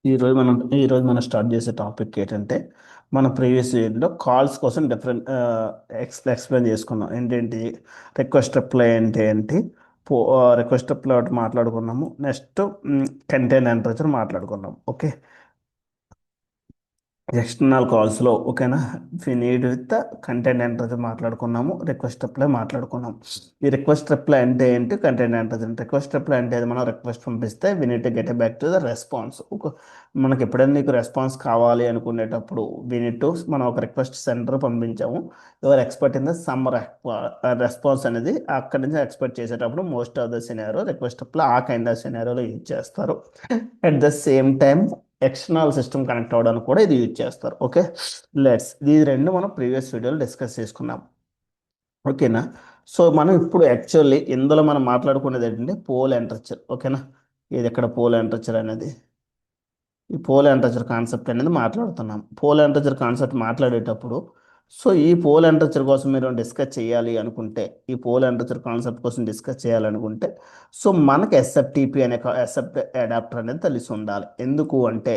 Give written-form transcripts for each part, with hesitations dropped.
ఈరోజు మనం స్టార్ట్ చేసే టాపిక్ ఏంటంటే మన ప్రీవియస్ ఇయర్లో కాల్స్ కోసం డిఫరెంట్ ఎక్స్ప్లెయిన్ చేసుకున్నాం. ఏంటేంటి రిక్వెస్ట్ రిప్లై అంటే ఏంటి, రిక్వెస్ట్ రిప్లై ఒకటి మాట్లాడుకున్నాము. నెక్స్ట్ కంటెంట్ టెంపరేచర్ మాట్లాడుకున్నాం. ఓకే, ఎక్స్టర్నల్ కాల్స్లో ఓకేనా, నీడ్ విత్ కంటెంట్ ఎంటర్ మాట్లాడుకున్నాము. రిక్వెస్ట్ రిప్లై మాట్లాడుకున్నాం. ఈ రిక్వెస్ట్ రిప్లై అంటే ఏంటి, కంటెంట్ ఎంటర్. రిక్వెస్ట్ రిప్లై అంటే అది మనం రిక్వెస్ట్ పంపిస్తే we need to get back to the response. మనకి ఎప్పుడైనా నీకు రెస్పాన్స్ కావాలి అనుకునేటప్పుడు వి నీడ్ టు మనం ఒక రిక్వెస్ట్ సెంటర్ పంపించాము. Your expert in the some response అనేది అక్కడి నుంచి ఎక్స్పెక్ట్ చేసేటప్పుడు most of the scenario request reply ఆ కైండ్ ఆఫ్ సినారోలో యూజ్ చేస్తారు. At the same time external system connect అవ్వడానికి కూడా ఇది యూజ్ చేస్తారు. ఓకే, ఇది రెండు మనం ప్రీవియస్ వీడియోలో డిస్కస్ చేసుకున్నాం. ఓకేనా. సో మనం ఇప్పుడు యాక్చువల్లీ ఇందులో మనం మాట్లాడుకునేది ఏంటంటే పోల్ అండ్ టెంపరేచర్. ఓకేనా, ఇది ఇక్కడ పోల్ అండ్ టెంపరేచర్ అనేది, ఈ పోల్ అండ్ టెంపరేచర్ కాన్సెప్ట్ అనేది మాట్లాడుతున్నాం. పోల్ అండ్ టెంపరేచర్ కాన్సెప్ట్ మాట్లాడేటప్పుడు సో ఈ పోల్ అండ్ టెంపరేచర్ కోసం మీరు డిస్కస్ చేయాలి అనుకుంటే, ఈ పోల్ అండ్ టెంపరేచర్ కాన్సెప్ట్ కోసం డిస్కస్ చేయాలనుకుంటే సో మనకి ఎస్ఎఫ్టిపి అనే ఎస్ఎఫ్ అడాప్టర్ అనేది తెలిసి ఉండాలి. ఎందుకు అంటే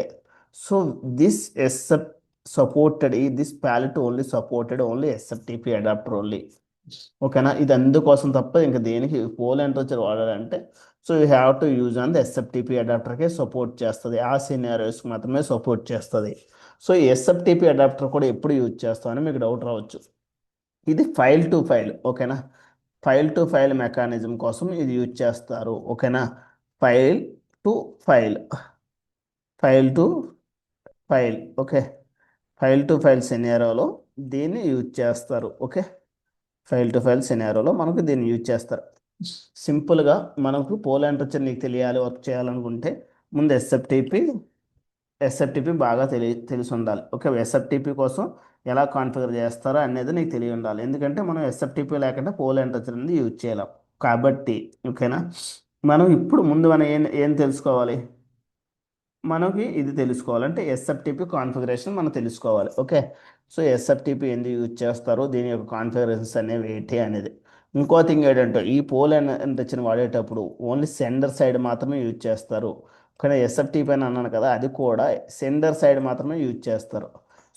సో దిస్ ఎస్ఎఫ్ సపోర్టెడ్, ఈ this palette only supported only SFTP adapter only. ఓకేనా, ఇది అందుకోసం తప్ప ఇంకా దేనికి పోల్ అండ్ టెంపరేచర్ వాడాలంటే so you have to use on the SFTP అడాప్టర్కే సపోర్ట్ చేస్తుంది, ఆ సినారియోస్కి మాత్రమే సపోర్ట్ చేస్తుంది. సో ఈ ఎస్ఎఫ్టిపి అడాప్టర్ కూడా ఎప్పుడు యూజ్ చేస్తామని మీకు డౌట్ రావచ్చు. ఇది ఫైల్ టు ఫైల్. ఓకేనా, ఫైల్ టు ఫైల్ మెకానిజం కోసం ఇది యూజ్ చేస్తారు. ఓకేనా, file to file, file to file. Okay, file to file సినారియోలో దీన్ని యూజ్ చేస్తారు. ఓకే, ఫైల్ టు ఫైల్ సినారియోలో మనకు దీన్ని యూజ్ చేస్తారు. సింపుల్గా మనకు పోల్ అండ్ టెంపరేచర్ నీకు తెలియాలి, వర్క్ చేయాలనుకుంటే ముందు ఎస్ఎఫ్టిపి బాగా తెలిసి ఉండాలి. ఓకే, ఎస్ఎఫ్టిపి కోసం ఎలా కాన్ఫిగర్ చేస్తారో అనేది నీకు తెలియ ఉండాలి. ఎందుకంటే మనం ఎస్ఎఫ్టిపి లేకుండా పోల్ అండ్ టెంపరేచర్ అనేది యూజ్ చేయలేం కాబట్టి. ఓకేనా, మనం ఇప్పుడు ముందు మనం ఏం తెలుసుకోవాలి, మనకి ఇది తెలుసుకోవాలంటే ఎస్ఎఫ్టిపి కాన్ఫిగరేషన్ మనం తెలుసుకోవాలి. ఓకే, సో ఎస్ఎఫ్టిపి ఎందుకు యూజ్ చేస్తారు, దీని యొక్క కాన్ఫిగరేషన్స్ అనేవి ఏంటి అనేది. ఇంకో థింగ్ ఏంటంటే ఈ పోల్ అండ్ టెంపరేచర్ వాడేటప్పుడు ఓన్లీ సెండర్ సైడ్ మాత్రమే యూజ్ చేస్తారు. కానీ ఎస్ఎఫ్టిపి అని అన్నాను కదా, అది కూడా సెండర్ సైడ్ మాత్రమే యూజ్ చేస్తారు.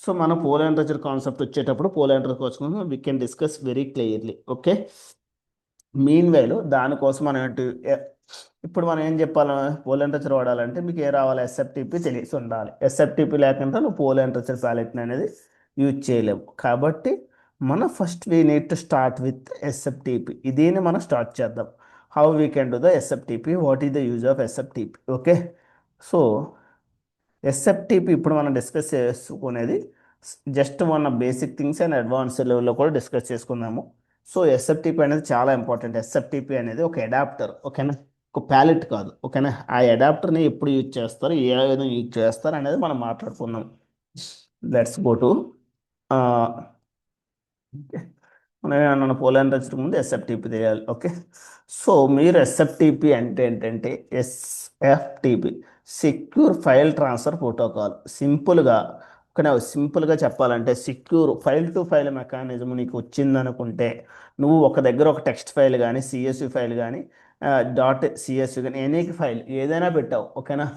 సో మన పోల్ అండ్ టెంపరేచర్ కాన్సెప్ట్ వచ్చేటప్పుడు పోల్ అండ్ టెంపరేచర్ కోసం we can discuss very clearly. Okay, mean while దానికోసం మనం ఇప్పుడు మనం ఏం చెప్పాలి, పోల్ అండ్ టెంపరేచర్ వాడాలంటే మీకు ఏ రావాలి, ఎస్ఎఫ్టిపి తెలిసి ఉండాలి. ఎస్ఎఫ్టిపి లేకుండా నువ్వు పోల్ అండ్ టెంపరేచర్ ప్యాలెట్ అనేది యూజ్ చేయలేవు. కాబట్టి మనం first we need to start with SFTP. దీన్ని మనం స్టార్ట్ చేద్దాం. How we can do the SFTP, what is the use of SFTP. Okay, so SFTP ఇప్పుడు మనం డిస్కస్ చేసుకునేది just one basic things and advance లెవెల్లో కూడా డిస్కస్ చేసుకుందాము. So ఎస్ఎఫ్టిపి అనేది చాలా ఇంపార్టెంట్. ఎస్ఎఫ్టిపి అనేది ఒక అడాప్టర్. ఓకేనా, ఒక ప్యాలెట్ కాదు. ఓకేనా, ఆ అడాప్టర్ని ఎప్పుడు యూజ్ చేస్తారు, ఏ విధంగా యూజ్ చేస్తారు అనేది మనం మాట్లాడుకుందాం. లెట్స్ గో టు మనం పోలాండ్ రచనకు ముందు ఎస్ఎఫ్టిపి తెలియాలి. ఓకే, సో మీరు ఎస్ఎఫ్టిపి అంటే ఏంటంటే ఎస్ఎఫ్టిపి సెక్యూర్ ఫైల్ ట్రాన్స్ఫర్ ప్రోటోకాల్. సింపుల్గా చెప్పాలంటే secure file to file mechanism నీకు వచ్చిందనుకుంటే నువ్వు ఒక దగ్గర ఒక టెక్స్ట్ ఫైల్ కానీ సిఎస్వి ఫైల్ కానీ డాట్ సిఎస్వి కానీ ఎనీ ఫైల్ ఏదైనా పెట్టావు. ఓకేనా,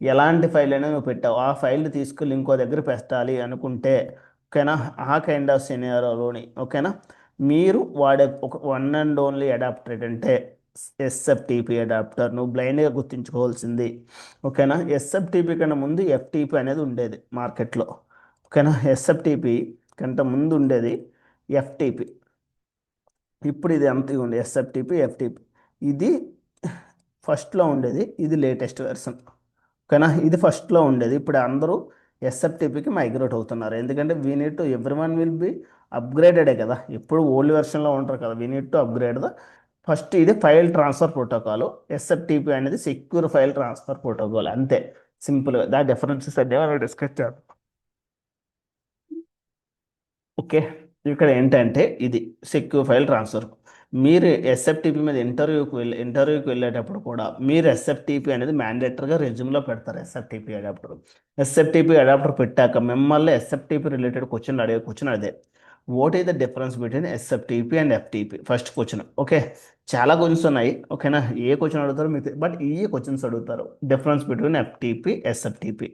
ఎలాంటి ఫైల్ అయినా నువ్వు పెట్టావు, ఆ ఫైల్ తీసుకెళ్ళి ఇంకో దగ్గర పెట్టాలి అనుకుంటే ఓకేనా, ఆ కైండ్ ఆఫ్ సినారియోలోని ఓకేనా మీరు వాడే ఒక వన్ అండ్ ఓన్లీ అడాప్టర్ ఏంటంటే ఎస్ఎఫ్టిపి అడాప్టర్. నువ్వు బ్లైండ్గా గుర్తుంచుకోవాల్సింది. ఓకేనా, ఎస్ఎఫ్టిపి కన్నా ముందు ఎఫ్టిపి అనేది ఉండేది మార్కెట్లో. ఓకేనా, ఎస్ఎఫ్టిపి కంటే ముందు ఉండేది ఎఫ్టిపి. ఇప్పుడు ఇది అంత ఉంది ఎస్ఎఫ్టిపి ఎఫ్టిపి. ఇది ఫస్ట్లో ఉండేది, ఇది లేటెస్ట్ వెర్షన్. ఓకేనా, ఇది ఫస్ట్లో ఉండేది. ఇప్పుడు అందరూ ఎస్ఎఫ్టిపికి మైగ్రేట్ అవుతున్నారు. ఎందుకంటే we need to every one will be అప్గ్రేడెడే కదా, ఎప్పుడు ఓల్డ్ వెర్షన్లో ఉంటారు కదా. We need to upgrade the first. ఇది ఫైల్ ట్రాన్స్ఫర్ ప్రోటోకాల్. ఎస్ఎఫ్టిపి అనేది సెక్యూర్ ఫైల్ ట్రాన్స్ఫర్ ప్రోటోకాల్. అంతే సింపుల్గా దా డిఫరెన్సెస్ అన్నీ మనం డిస్కస్ చేద్దాం. ఓకే, ఇక్కడ ఏంటంటే ఇది సెక్యూర్ ఫైల్ ట్రాన్స్ఫర్. మీరు ఎస్ఎఫ్టిపి మీద ఇంటర్వ్యూకి వెళ్ళేటప్పుడు కూడా మీరు ఎస్ఎఫ్టిపి అనేది మ్యాండేటరీగా రెజ్యూమ్లో పెడతారు. ఎస్ఎఫ్టిపి అడాప్టర్ పెట్టాక మిమ్మల్ని ఎస్ఎఫ్టిపి రిలేటెడ్ క్వశ్చన్ అడిగే క్వశ్చన్ అదే. What is the difference between SFTP and FTP first question. Okay, చాలా క్వశ్చన్స్ ఉన్నాయి. ఓకేనా, ఏ క్వశ్చన్ అడుగుతారో మీకు బట్ ఈ క్వశ్చన్స్ అడుగుతారు. Difference between FTP SFTP.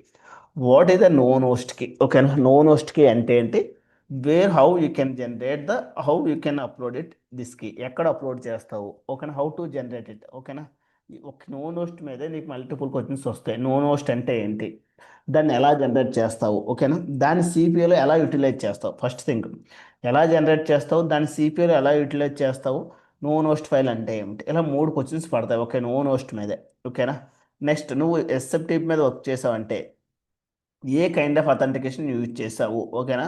What is the known host key. ఓకేనా, నోన్ హోస్ట్ కి అంటే ఏంటి, where how you can generate the, how you can upload it this key, ఎక్కడ అప్లోడ్ చేస్తావు. ఓకేనా, హౌ టు జనరేట్ ఇట్. ఓకేనా, ఒక known host మీదే నీకు మల్టిపుల్ క్వశ్చన్స్ వస్తాయి. నోన్ హోస్ట్ అంటే ఏంటి, దాన్ని ఎలా జనరేట్ చేస్తావు. ఓకేనా, దాన్ని సిపిఐలో ఎలా యూటిలైజ్ చేస్తావు. ఫస్ట్ థింగ్, ఎలా జనరేట్ చేస్తావు, దాన్ని సిపిఐలో ఎలా యూటిలైజ్ చేస్తావు, నోన్ హోస్ట్ ఫైల్ అంటే ఏమిటి, ఇలా మూడు క్వశ్చన్స్ పడతాయి. ఓకే, నోన్ హోస్ట్ మీదే. ఓకేనా, నెక్స్ట్ నువ్వు ఎస్ఎఫ్టీపీ మీద వర్క్ చేసావంటే ఏ కైండ్ ఆఫ్ అథెంటికేషన్ యూజ్ చేసావు. ఓకేనా,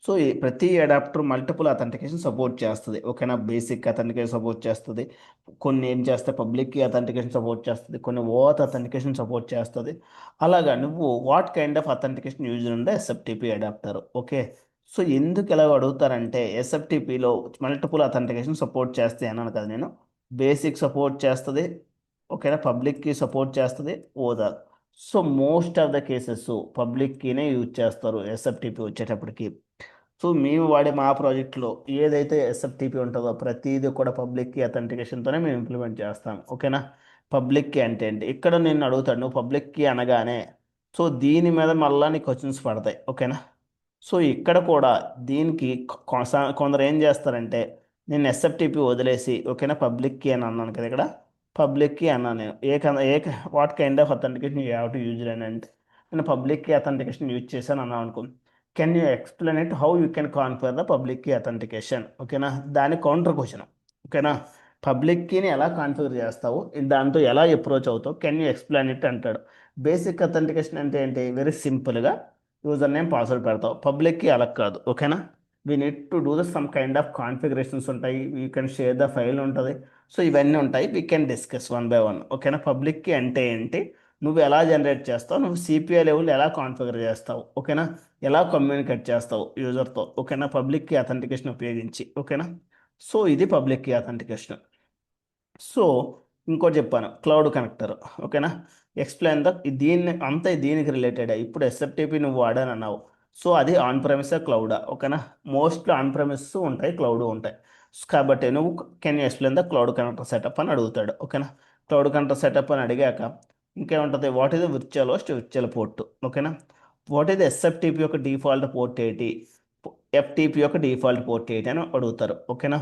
సో ఈ ప్రతి అడాప్టర్ మల్టిపుల్ అథెంటికేషన్ సపోర్ట్ చేస్తుంది. ఓకేనా, బేసిక్ అథెంటికేషన్ సపోర్ట్ చేస్తుంది, కొన్ని ఏం చేస్తే పబ్లిక్ అథెంటికేషన్ సపోర్ట్ చేస్తుంది, కొన్ని ఓత్ అథెంటికేషన్ సపోర్ట్ చేస్తుంది. అలాగా నువ్వు what kind of authentication use ఉండే ఎస్ఎఫ్టీపీ అడాప్టర్. ఓకే, సో ఎందుకు ఇలా అడుగుతారంటే ఎస్ఎఫ్టీపీలో మల్టిపుల్ అథెంటికేషన్ సపోర్ట్ చేస్తాయి అన్నాను కదా నేను. బేసిక్ సపోర్ట్ చేస్తుంది, ఓకేనా, పబ్లిక్కి సపోర్ట్ చేస్తుంది, ఓదా. So most of the cases public కీనే యూజ్ చేస్తారు ఎస్ఎఫ్టిపి వచ్చేటప్పటికి. సో మేము వాడే మా ప్రాజెక్ట్లో ఏదైతే ఎస్ఎఫ్టిపి ఉంటుందో ప్రతిదీ కూడా పబ్లిక్ కీ అథెంటికేషన్తోనే మేము ఇంప్లిమెంట్ చేస్తాం. ఓకేనా, పబ్లిక్ కీ అంటే ఏంటి, ఇక్కడ నేను అడుగుతాను నువ్వు పబ్లిక్ కీ అనగానే సో దీని మీద మళ్ళా నీకు క్వశ్చన్స్ పడతాయి. ఓకేనా, సో ఇక్కడ కూడా దీనికి కొందరు ఏం చేస్తారంటే నేను ఎస్ఎఫ్టిపి వదిలేసి ఓకేనా పబ్లిక్ కీ అని అన్నాను కదా, ఇక్కడ పబ్లిక్ కీ అన్నాను నేను. What kind of authentication you have to use అని అంటే నేను పబ్లిక్ కీ అథెంటికేషన్ యూజ్ చేశాను అన్నాను అనుకో. Can you explain it how you can configure the public key authentication. ఓకేనా, దాని కౌంటర్ క్వశ్చన్. ఓకేనా, పబ్లిక్ కీని ఎలా కాన్ఫిగర్ చేస్తావు, దాంతో ఎలా అప్రోచ్ అవుతావు, కెన్ యూ ఎక్స్ప్లెయిన్ ఇట్ అంటాడు. బేసిక్ అథెంటికేషన్ అంటే ఏంటి, వెరీ సింపుల్గా యూజర్ నేమ్ పాస్వర్డ్ పెడతావు. పబ్లిక్కి అలా కాదు. ఓకేనా, we need to do the some kind of configurations ఉంటాయి, we can share the file ఉంటుంది. సో ఇవన్నీ ఉంటాయి, we can discuss one by one. ఓకేనా, పబ్లిక్కి అంటే ఏంటి, నువ్వు ఎలా జనరేట్ చేస్తావు, నువ్వు సిపిఐ లెవెల్ ఎలా కాన్ఫిగర్ చేస్తావు. ఓకేనా, ఎలా కమ్యూనికేట్ చేస్తావు యూజర్తో. ఓకేనా, పబ్లిక్కి అథెంటికేషన్ ఉపయోగించి. ఓకేనా, సో ఇది పబ్లిక్కి అథెంటికేషన్. సో ఇంకోటి చెప్పాను, క్లౌడ్ కనెక్టర్. ఓకేనా, ఎక్స్ప్లెయిన్ ద, దీనికి రిలేటెడ్. ఇప్పుడు ఎస్ఎఫ్టీపీ నువ్వు వాడానన్నావు, సో అది ఆన్ ప్రెమిస్ క్లౌడా. ఓకేనా, మోస్ట్లీ ఆన్ ప్రెమిస్ ఉంటాయి, క్లౌడ్ ఉంటాయి. కాబట్టి నువ్వు can you explain the cloud connector setup అని అడుగుతాడు. ఓకేనా, క్లౌడ్ కనెక్టర్ సెటప్ అని అడిగాక ఇంకేముంటుంది, what is the virtual host, virtual port. ఓకేనా, వాట్ ఈస్ ద ఎస్ఎఫ్టీపీ యొక్క డిఫాల్ట్ పోర్ట్ ఏంటి, ఎఫ్టీపీ యొక్క డిఫాల్ట్ పోర్ట్ ఏంటి అని అడుగుతారు. ఓకేనా,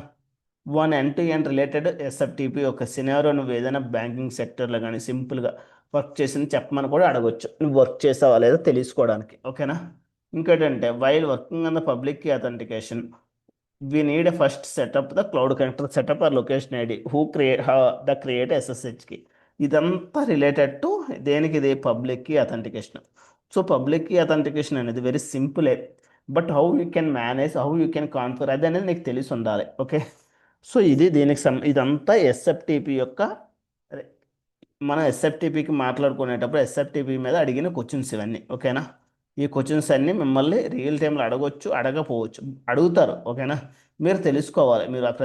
one end to end related ఎస్ఎఫ్టీపీ ఒక సినారో నువ్వు ఏదైనా బ్యాంకింగ్ సెక్టర్లో కానీ సింపుల్గా వర్క్ చేసింది చెప్పమని కూడా అడగొచ్చు, నువ్వు వర్క్ చేసావా లేదా తెలుసుకోవడానికి. ఓకేనా, ఇంకేంటంటే while working on the public key authentication we need a first setup the cloud connector setup or location ID who create the create SSH key. ఇదంతా రిలేటెడ్ టు దేనికి, ఇది public key authentication. So public key authentication అనేది very సింపులే, but how you can manage, how you can configure అది అనేది నీకు తెలిసి ఉండాలి. ఓకే, సో ఇది దీనికి ఇదంతా ఎస్ఎఫ్టిపి యొక్క అదే, మనం ఎస్ఎఫ్టిపికి మాట్లాడుకునేటప్పుడు ఎస్ఎఫ్టిపి మీద అడిగిన క్వశ్చన్స్ ఇవన్నీ. ఓకేనా, ఈ క్వశ్చన్స్ అన్నీ మిమ్మల్ని రియల్ టైంలో అడగొచ్చు, అడగపోవచ్చు, అడుగుతారు. ఓకేనా, మీరు తెలుసుకోవాలి. మీరు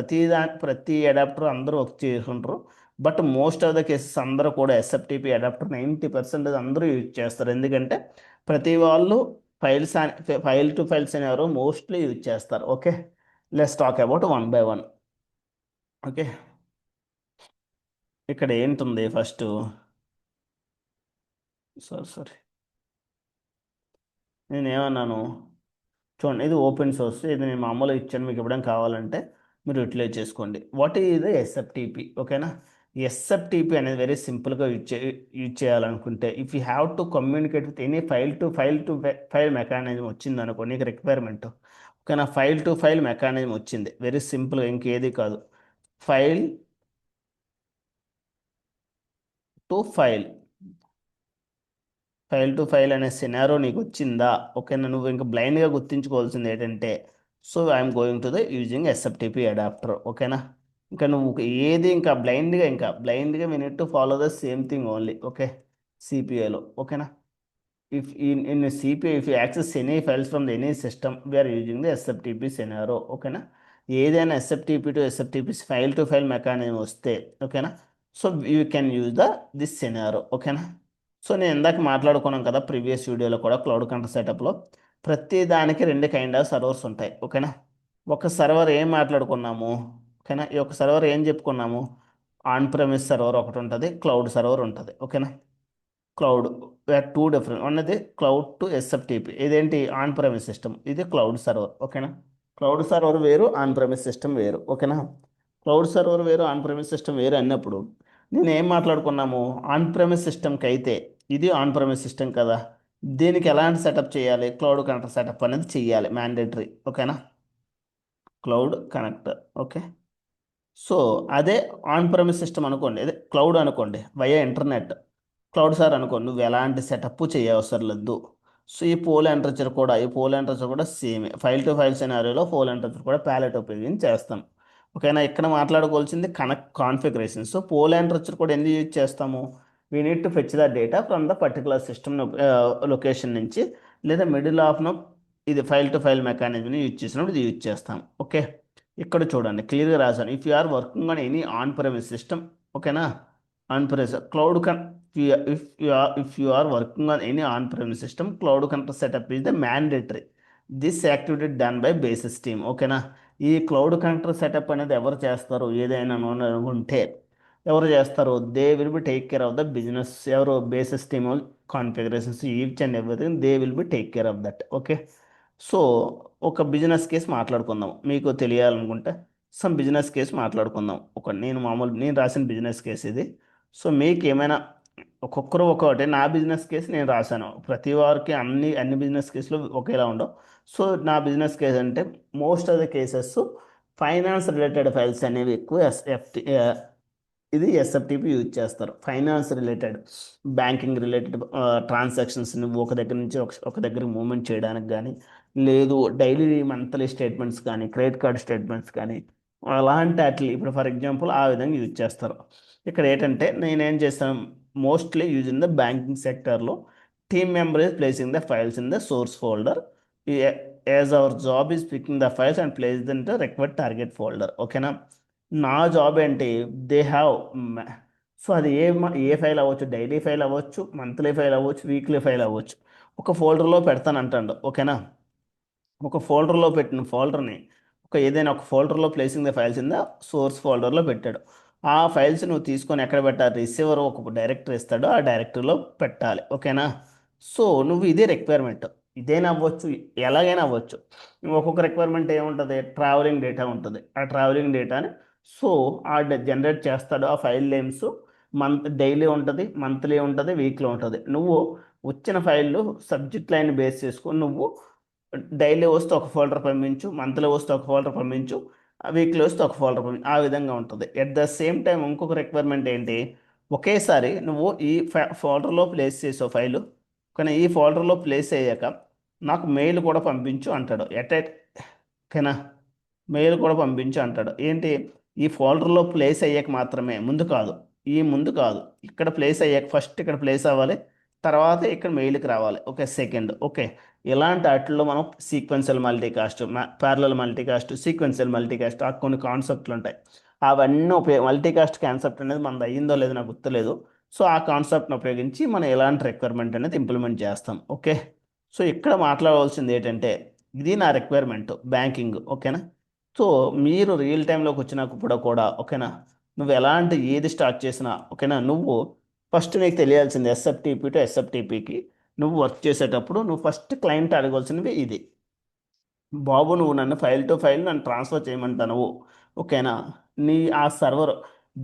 ప్రతి అడాప్టర్ అందరూ వర్క్ చేసుకుంటారు, but most of the cases అందరూ కూడా ఎస్ఎఫ్టిపి అడాప్టర్ 90% అందరూ యూజ్ చేస్తారు. ఎందుకంటే ప్రతి వాళ్ళు ఫైల్స్ ఫైల్ టు ఫైల్స్ అనేవారు మోస్ట్లీ యూజ్ చేస్తారు. Okay, let's talk about one by one. Okay, ఇక్కడ ఏంటుంది ఫస్ట్, సారీ నేను ఏమన్నాను చూడండి, ఇది ఓపెన్ సోర్స్, ఇది నేను మామూలుగా ఇచ్చాను, మీకు ఇవ్వడం కావాలంటే మీరు యూటిలైజ్ చేసుకోండి. What is SFTP. ఓకేనా, ఎస్ఎఫ్టిపి అనేది వెరీ సింపుల్గా యూజ్ చేయాలనుకుంటే if you have to communicate with any file mechanism వచ్చింది అనుకో నీకు రిక్వైర్మెంట్. ఓకేనా, ఫైల్ టు ఫైల్ మెకానిజం వచ్చింది, వెరీ సింపుల్గా ఇంకేది కాదు, file to file, file to file అనే సినారో నీకు వచ్చిందా. ఓకేనా, నువ్వు ఇంకా బ్లైండ్గా గుర్తించుకోవాల్సింది ఏంటంటే so I'm going to the using SFTP adapter. ఓకేనా, ఇంకా నువ్వు ఏది ఇంకా బ్లైండ్గా we need to follow the same thing only. Okay, సిపిఐలో. ఓకేనా, in CPI if you access any files from any system we are using the SFTP scenario. ఓకేనా, ఏదైనా SFTP to SFTP file to file mechanism వస్తే ఓకేనా, so you can use this scenario. ఓకేనా, సో నేను ఇందాక మాట్లాడుకున్నాం కదా ప్రీవియస్ వీడియోలో కూడా క్లౌడ్ కంట్రోల్ సెటప్లో ప్రతి దానికి రెండు కైండ్ ఆఫ్ సర్వర్స్ ఉంటాయి. ఓకేనా, ఒక సర్వర్ ఏం మాట్లాడుకున్నాము, ఓకేనా? ఈ ఒక సర్వర్ ఏం చెప్పుకున్నాము, ఆన్ ప్రెమిస్ సర్వర్ ఒకటి ఉంటుంది, క్లౌడ్ సర్వర్ ఉంటుంది, ఓకేనా? క్లౌడ్, టూ డిఫరెంట్ ఉన్నది, క్లౌడ్ టు ఎస్ఎఫ్టిపి. ఇదేంటి, ఆన్ ప్రెమిస్ సిస్టమ్, ఇది క్లౌడ్ సర్వర్, ఓకేనా? క్లౌడ్ సర్వర్ వేరు, ఆన్ ప్రెమిస్ సిస్టమ్ వేరు, ఓకేనా? క్లౌడ్ సర్వర్ వేరు, ఆన్ ప్రెమిస్ సిస్టమ్ వేరు అన్నప్పుడు నేను ఏం మాట్లాడుకున్నాము, ఆన్ ప్రెమిస్ సిస్టమ్కి అయితే ఇది ఆన్ ప్రెమిస్ సిస్టమ్ కదా, దీనికి ఎలాంటి సెటప్ చేయాలి, క్లౌడ్ కనెక్టర్ సెటప్ అనేది చేయాలి, మ్యాండేటరీ, ఓకేనా? Cloud connector, okay. సో అదే ఆన్ ప్రెమిస్ సిస్టమ్ అనుకోండి, అదే క్లౌడ్ అనుకోండి, వయా ఇంటర్నెట్. క్లౌడ్ సార్ అనుకోండి, నువ్వు ఎలాంటి సెటప్ చేయవసరం లేదు. సో ఈ పోల్ ఎంట్రచర్ కూడా సేమ్ ఫైల్ టు ఫైల్ సినారియోలో పోల్ ఎంట్రచర్ కూడా ప్యాలెట్ ఉపయోగించి చేస్తాం, ఓకేనా? ఇక్కడ మాట్లాడుకోవాల్సింది కాన్ఫిగరేషన్. సో పోల్ ఎంట్రచర్ కూడా ఎందుకు యూజ్ చేస్తాము, we need to fetch the data from the particular system location నుంచి, లేదా మిడిల్ ఆఫ్ ను ఇది ఫైల్ టు ఫైల్ మెకానిజంని యూజ్ చేసినప్పుడు ఇది యూజ్ చేస్తాం, ఓకే. ఇక్కడ చూడండి క్లియర్గా రాశాను, if you are working on any on premise system, ఓకేనా? ఆన్ ప్రెమిస్ క్లౌడ్ కన్ if you are working on any on-premise system, cloud connector setup is the mandatory. This activity done by basis team, ఓకేనా? ఈ cloud connector setup అనేది ఎవరు చేస్తారు, ఏదైనా ఉంటే ఎవరు చేస్తారు, they will be take care of the business. ఎవరు, basis team, configurations each and everything they will be take care of that, okay. So ఒక బిజినెస్ కేసు మాట్లాడుకుందాం, మీకు తెలియాలనుకుంటే సమ్ బిజినెస్ కేసు మాట్లాడుకుందాం. నేను రాసిన బిజినెస్ కేసు ఇది. సో మీకు ఏమైనా, ఒక్కొక్కరు ఒక్కొక్కటి, నా బిజినెస్ కేసు నేను రాశాను, ప్రతి వారికి అన్ని బిజినెస్ కేసులు ఒకేలా ఉండవు. సో నా బిజినెస్ కేసు అంటే most of the cases finance related files అనేవి ఎక్కువ ఇది ఎస్ఎఫ్టిపి యూజ్ చేస్తారు. ఫైనాన్స్ రిలేటెడ్, బ్యాంకింగ్ రిలేటెడ్ ట్రాన్సాక్షన్స్ని ఒక దగ్గర నుంచి ఒక దగ్గర మూవ్మెంట్ చేయడానికి కానీ, లేదు డైలీ మంత్లీ స్టేట్మెంట్స్ కానీ, క్రెడిట్ కార్డ్ స్టేట్మెంట్స్ కానీ, అలాంటి వాటిని ఇప్పుడు ఫర్ ఎగ్జాంపుల్ ఆ విధంగా యూజ్ చేస్తారు. ఇక్కడ ఏంటంటే నేనేం చేస్తాను, mostly use in the banking సెక్టర్లో team member is placing the files in the source folder, as our job is picking the files and place the required target folder, ఓకేనా? నా జాబ్ ఏంటి, దే హ్యావ్, సో అది ఏ file అవ్వచ్చు, daily file అవ్వచ్చు, monthly file అవ్వచ్చు, weekly file అవ్వచ్చు, ఒక ఫోల్డర్లో పెడతాను అంటాడు, ఓకేనా? ఒక ఫోల్డర్లో పెట్టిన ఫోల్డర్ని, ఏదైనా ఒక ఫోల్డర్లో placing the files in the source ఫోల్డర్లో పెట్టాడు. ఆ ఫైల్స్ నువ్వు తీసుకొని ఎక్కడ పెట్టాలి, రిసీవర్ ఒక డైరెక్టరీ ఇస్తాడు, ఆ డైరెక్టరీలో పెట్టాలి, ఓకేనా? సో నువ్వు ఇదే రిక్వైర్మెంట్, ఇదేనా అవ్వచ్చు, ఎలాగైనా అవ్వచ్చు. ఒక్కొక్క రిక్వైర్మెంట్ ఏముంటుంది, ట్రావెలింగ్ డేటా ఉంటుంది, ఆ ట్రావెలింగ్ డేటాని సో ఆ జనరేట్ చేస్తాడు, ఆ ఫైల్ నేమ్స్ డైలీ ఉంటుంది, మంత్లీ ఉంటుంది, వీక్లీ ఉంటుంది. నువ్వు వచ్చిన ఫైళ్ళు సబ్జెక్ట్ లైన్ బేస్ చేసుకొని నువ్వు డైలీ వస్తే ఒక ఫోల్డర్ పంపించు, మంత్లీ వస్తే ఒక ఫోల్డర్ పంపించు, వీక్లీ వస్తే ఒక ఫోల్డర్ పంపించు, ఆ విధంగా ఉంటుంది. ఎట్ ద సేమ్ టైం ఇంకొక రిక్వైర్మెంట్ ఏంటి, ఒకేసారి నువ్వు ఈ ఫోల్డర్లో ప్లేస్ చేసావు ఫైలు, కానీ ఈ ఫోల్డర్లో ప్లేస్ అయ్యాక నాకు మెయిల్ కూడా పంపించు అంటాడు. ఓకేనా? మెయిల్ కూడా పంపించు అంటాడు. ఏంటి, ఈ ఫోల్డర్లో ప్లేస్ అయ్యాక మాత్రమే, ముందు కాదు, ఇక్కడ ప్లేస్ అయ్యాక ఫస్ట్ ఇక్కడ ప్లేస్ అవ్వాలి, తర్వాత ఇక్కడ మెయిల్కి రావాలి, ఓకే, సెకండ్, ఓకే. ఇలాంటి వాటిల్లో మనం sequential multicast, parallel multicast, sequential multicast, ఆ కొన్ని కాన్సెప్ట్లు ఉంటాయి. అవన్నీ మల్టీకాస్ట్ కాన్సెప్ట్ అనేది మనది అయ్యిందో లేదో నాకు గుర్తులేదు. సో ఆ కాన్సెప్ట్ని ఉపయోగించి మనం ఎలాంటి రిక్వైర్మెంట్ అనేది ఇంప్లిమెంట్ చేస్తాం, ఓకే. సో ఇక్కడ మాట్లాడవలసింది ఏంటంటే, ఇది నా రిక్వైర్మెంట్ బ్యాంకింగ్, ఓకేనా? సో మీరు రియల్ టైంలోకి వచ్చినప్పుడు కూడా, ఓకేనా, నువ్వు ఏది స్టార్ట్ చేసినా, ఓకేనా, నువ్వు ఫస్ట్ నీకు తెలియాల్సింది ఎస్ఎఫ్టీపీ టు ఎస్ఎఫ్టీపీకి నువ్వు వర్క్ చేసేటప్పుడు నువ్వు ఫస్ట్ క్లయింట్ అడగాల్సినవి ఇది, బాబు నువ్వు నన్ను ఫైల్ టు ఫైల్ నన్ను ట్రాన్స్ఫర్ చేయమంటాను, ఓకేనా? నీ ఆ server,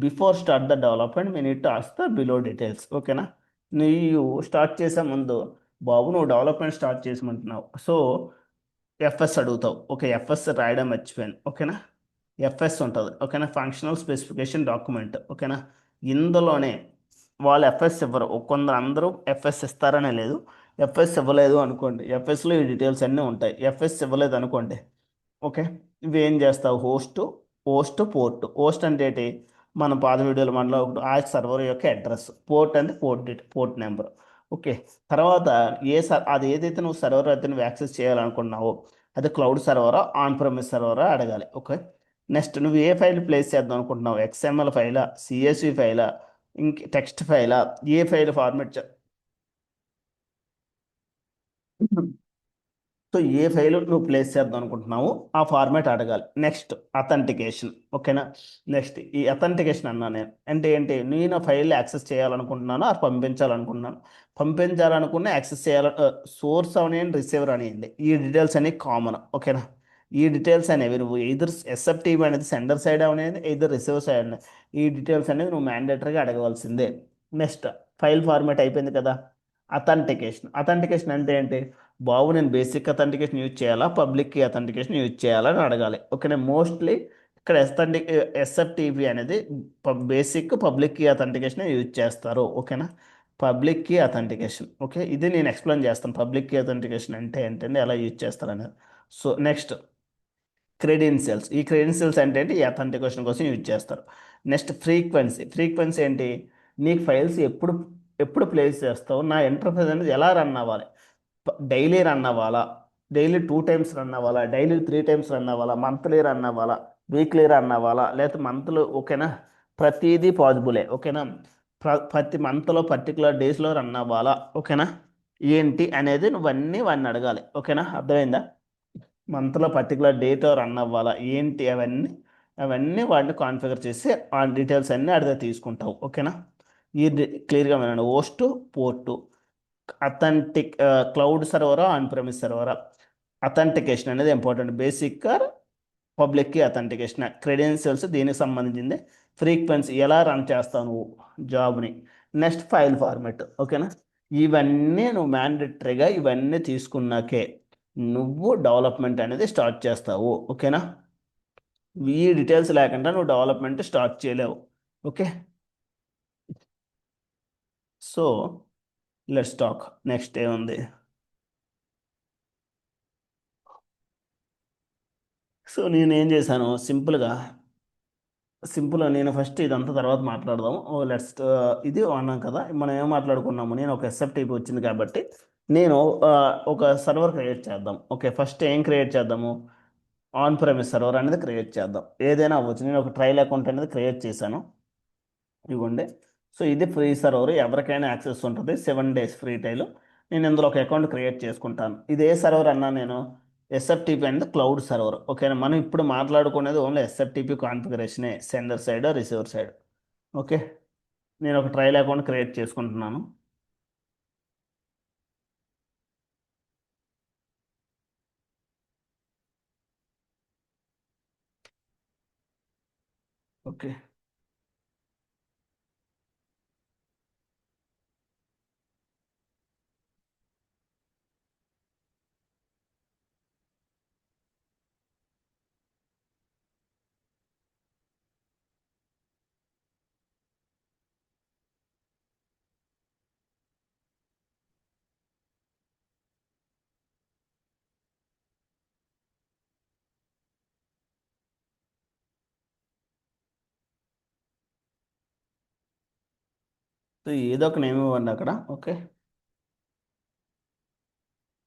before start the development me need to ask the below details, ఓకేనా? నీవు స్టార్ట్ చేసే ముందు, బాబు నువ్వు డెవలప్మెంట్ స్టార్ట్ చేసమంటున్నావు, సో ఎఫ్ఎస్ అడుగుతావు, ఓకే, ఎఫ్ఎస్ రాయడం మర్చిపోయాను, ఓకేనా? ఎఫ్ఎస్ ఉంటుంది, ఓకేనా, ఫంక్షనల్ స్పెసిఫికేషన్ డాక్యుమెంట్, ఓకేనా? ఇందులోనే వాళ్ళు ఎఫ్ఎస్ ఇవ్వరు, కొందరు అందరూ ఎఫ్ఎస్ ఇస్తారనే లేదు. ఎఫ్ఎస్ ఇవ్వలేదు అనుకోండి, ఎఫ్ఎస్లో ఈ డీటెయిల్స్ అన్నీ ఉంటాయి. ఎఫ్ఎస్ ఇవ్వలేదు అనుకోండి, ఓకే, ఇవేం చేస్తావు, పోస్ట్ అంటే ఏంటి, మన పాత వీడియోలో మనలో ఆ సర్వర్ యొక్క అడ్రస్, పోర్ట్ అంటే పోర్ట్ నెంబర్, ఓకే. తర్వాత అది ఏదైతే నువ్వు సర్వర్ అయితే నువ్వు యాక్సెస్ చేయాలనుకున్నావో అది క్లౌడ్ సర్వరా, ఆన్ ప్రెమిస్ సర్వరా అడగాలి, ఓకే. నెక్స్ట్ నువ్వు ఏ ఫైల్ ప్లేస్ చేద్దాం అనుకుంటున్నావు, ఎక్స్ఎంఎల్ ఫైలా, సిఎస్వి ఫైలా, టెక్స్ట్ ఫైలా, ఏ ఫైల్ ఫార్మెట్ సో ఏ ఫైల్ నువ్వు ప్లేస్ చేద్దాం అనుకుంటున్నావు ఆ ఫార్మాట్ అడగాలి. Next authentication. ఓకేనా. నెక్స్ట్ ఈ అథెంటికేషన్ అన్నా నేను అంటే ఏంటి, నేను ఫైల్ యాక్సెస్ చేయాలనుకుంటున్నాను అది పంపించాలనుకుంటున్నాను. పంపించాలనుకున్న యాక్సెస్ చేయాల సోర్స్ అవనివ్వండి రిసీవర్ అనివ్వండి ఈ డీటెయిల్స్ అనేవి కామన్. ఓకేనా. ఈ డీటెయిల్స్ అనేవి నువ్వు ఎయిదర్ ఎస్ఎఫ్టీవీ అనేది సెండర్ సైడ్ అవనేది ఎయిదర్ రిసీవర్ సైడ్ అనేది ఈ డీటెయిల్స్ అనేవి నువ్వు మ్యాండేటరీగా అడగవలసిందే. నెక్స్ట్ ఫైల్ ఫార్మాట్ అయిపోయింది కదా. అథెంటికేషన్ అంటే ఏంటి, బాబు నేను బేసిక్ అథెంటికేషన్ యూజ్ చేయాలా పబ్లిక్ కీ అథెంటికేషన్ యూజ్ చేయాలా అని అడగాలి. ఓకేనా. మోస్ట్లీ ఇక్కడ ఎస్ఎఫ్టీపీ అనేది basic public key authentication use చేస్తారు. ఓకేనా. Public key authentication. ఓకే, ఇది నేను ఎక్స్ప్లెయిన్ చేస్తాను పబ్లిక్ కీ అథెంటికేషన్ అంటే ఏంటంటే ఎలా యూజ్ చేస్తారు అనేది. So next credentials. ఈ క్రెడెన్షియల్స్ అంటే ఏంటి, ఈ అథెంటికేషన్ కోసం యూజ్ చేస్తారు. నెక్స్ట్ ఫ్రీక్వెన్సీ ఏంటి, నీకు ఫైల్స్ ఎప్పుడు ఎప్పుడు ప్లేస్ చేస్తావు, నా ఎంటర్ప్రైజ్ అనేది ఎలా రన్ అవ్వాలి, డైలీ రన్ అవ్వాలా, డైలీ 2 టైమ్స్ రన్ అవ్వాలా, డైలీ 3 టైమ్స్ రన్ అవ్వాలా, మంత్లీ రన్ అవ్వాలా, వీక్లీ రన్ అవ్వాలా, లేకపోతే మంత్లో. ఓకేనా. ప్రతిదీ పాసిబులే. ఓకేనా. ప్రతి మంత్లో పర్టికులర్ డేస్లో రన్ అవ్వాలా. ఓకేనా. ఏంటి అనేది నువ్వన్నీ వాడిని అడగాలి. ఓకేనా, అర్థమైందా. మంత్లో పర్టికులర్ డేట్ రన్ అవ్వాలా ఏంటి అవన్నీ వాటిని కాన్ఫిగర్ చేసి ఆ డీటెయిల్స్ అన్నీ అడిగితే తీసుకుంటావు. ఓకేనా. ఈ క్లియర్గా వినండి. హోస్ట్ పోర్టు అథెంటిక్ క్లౌడ్ సర్వరా ఆన్ ప్రెమిస్ సర్వరా. అథెంటికేషన్ అనేది important. Basic public key authentication credentials దీనికి సంబంధించింది. ఫ్రీక్వెన్సీ ఎలా రన్ చేస్తావు నువ్వు జాబ్ని. Next file format. ఓకేనా. ఇవన్నీ నువ్వు మ్యాండేటరీగా ఇవన్నీ తీసుకున్నాకే నువ్వు డెవలప్మెంట్ అనేది స్టార్ట్ చేస్తావు. ఓకేనా. ఈ డీటెయిల్స్ లేకుండా నువ్వు డెవలప్మెంట్ స్టార్ట్ చేయలేవు. Okay. So let's talk next ఏముంది. సో నేను ఏం చేశాను సింపుల్గా నేను ఫస్ట్ ఇదంతా తర్వాత మాట్లాడదాము. లెట్స్ ఇది అన్నాం కదా మనం ఏం మాట్లాడుకున్నాము, నేను ఒక ఎస్ఎఫ్టీపీ వచ్చింది కాబట్టి నేను ఒక సర్వర్ క్రియేట్ చేద్దాం. ఓకే, ఫస్ట్ ఏం క్రియేట్ చేద్దాము, ఆన్ ప్రెమిస్ సర్వర్ అనేది క్రియేట్ చేద్దాం. ఏదైనా అవ్వచ్చు. నేను ఒక ట్రయల్ అకౌంట్ అనేది క్రియేట్ చేశాను. ఇవ్వండి. సో ఇది ఫ్రీ సర్వర్, ఎవరికైనా యాక్సెస్ ఉంటుంది. 7 days ఫ్రీ టైల్. నేను ఇందులో ఒక అకౌంట్ క్రియేట్ చేసుకుంటాను. ఇది ఏ సర్వర్ అన్నా నేను ఎస్ఎఫ్టీపీ అనేది క్లౌడ్ సర్వర్. ఓకేనా. మనం ఇప్పుడు మాట్లాడుకునేది ఓన్లీ ఎస్ఎఫ్టీపీ కాన్ఫిగరేషనే, sender side receiver side. Okay. నేను ఒక ట్రయల్ అకౌంట్ క్రియేట్ చేసుకుంటున్నాను. ఓకే. సో ఏదో ఒక నేమ్ ఇవ్వండి అక్కడ. ఓకే,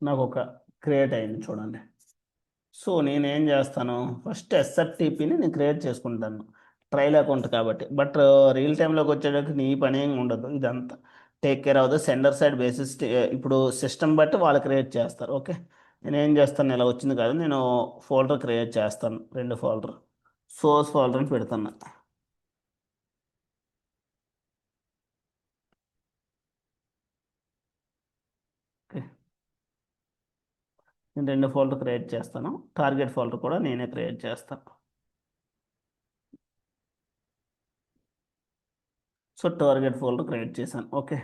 నాకు ఒక క్రియేట్ అయింది చూడండి. సో నేనేం చేస్తాను, ఫస్ట్ ఎస్ఆర్టీపీని నేను క్రియేట్ చేసుకుంటాను ట్రయల్ అకౌంట్ కాబట్టి. బట్ రియల్ టైంలోకి వచ్చేటప్పుడు నీ పని ఏం ఉండదు. ఇదంతా take care of the sender side basis. ఇప్పుడు సిస్టమ్ బట్టి వాళ్ళు క్రియేట్ చేస్తారు. ఓకే. నేను ఏం చేస్తాను, ఇలా వచ్చింది కాదు, నేను ఫోల్డర్ క్రియేట్ చేస్తాను, 2 ఫోల్డర్. సోర్స్ ఫోల్డర్ని పెడుతున్నా. ఓకే, నేను 2 ఫోల్డర్ క్రియేట్ చేస్తాను. టార్గెట్ ఫోల్డర్ కూడా నేనే క్రియేట్ చేస్తాను. సో టార్గెట్ ఫోల్డర్ క్రియేట్ చేశాను. ఓకే.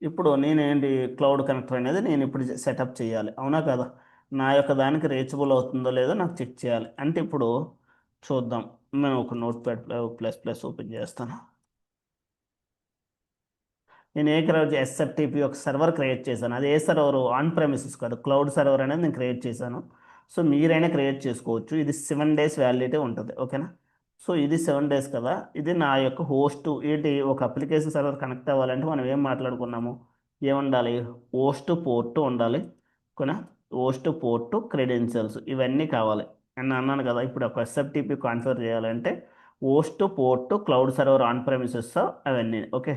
ఇప్పుడు నేనేంటి, క్లౌడ్ కనెక్టర్ అనేది నేను ఇప్పుడు సెటప్ చేయాలి. అవునా కదా. నా యొక్క దానికి రీచబుల్ అవుతుందో లేదో నాకు చెక్ చేయాలి. అంటే ఇప్పుడు చూద్దాం. నేను ఒక note pad plus plus open చేస్తాను. నేను ఏ క్లౌడ్ ఎస్ఎఫ్టీపీ ఒక సర్వర్ క్రియేట్ చేశాను. అది ఏ సర్వర్, ఆన్ ప్రెమిసెస్ కాదు, క్లౌడ్ సర్వర్ అనేది నేను క్రియేట్ చేశాను. సో మీరైనా క్రియేట్ చేసుకోవచ్చు. ఇది 7 days వ్యాలిడిటీ ఉంటుంది. ఓకేనా. సో ఇది 7 days కదా. ఇది నా యొక్క హోస్ట్ ఏంటి, ఒక అప్లికేషన్ సర్వర్ కనెక్ట్ అవ్వాలంటే మనం ఏం మాట్లాడుకున్నాము, ఏముండాలి, హోస్ట్ పోర్ట్ ఉండాలి. ఓకేనా. హోస్ట్ పోర్ట్ క్రెడెన్షియల్స్ ఇవన్నీ కావాలి అని అన్నాను కదా. ఇప్పుడు ఒక ఎస్ఎఫ్టీపీ కాన్ఫిగర్ చేయాలంటే host port cloud server on premises అవన్నీ. ఓకే.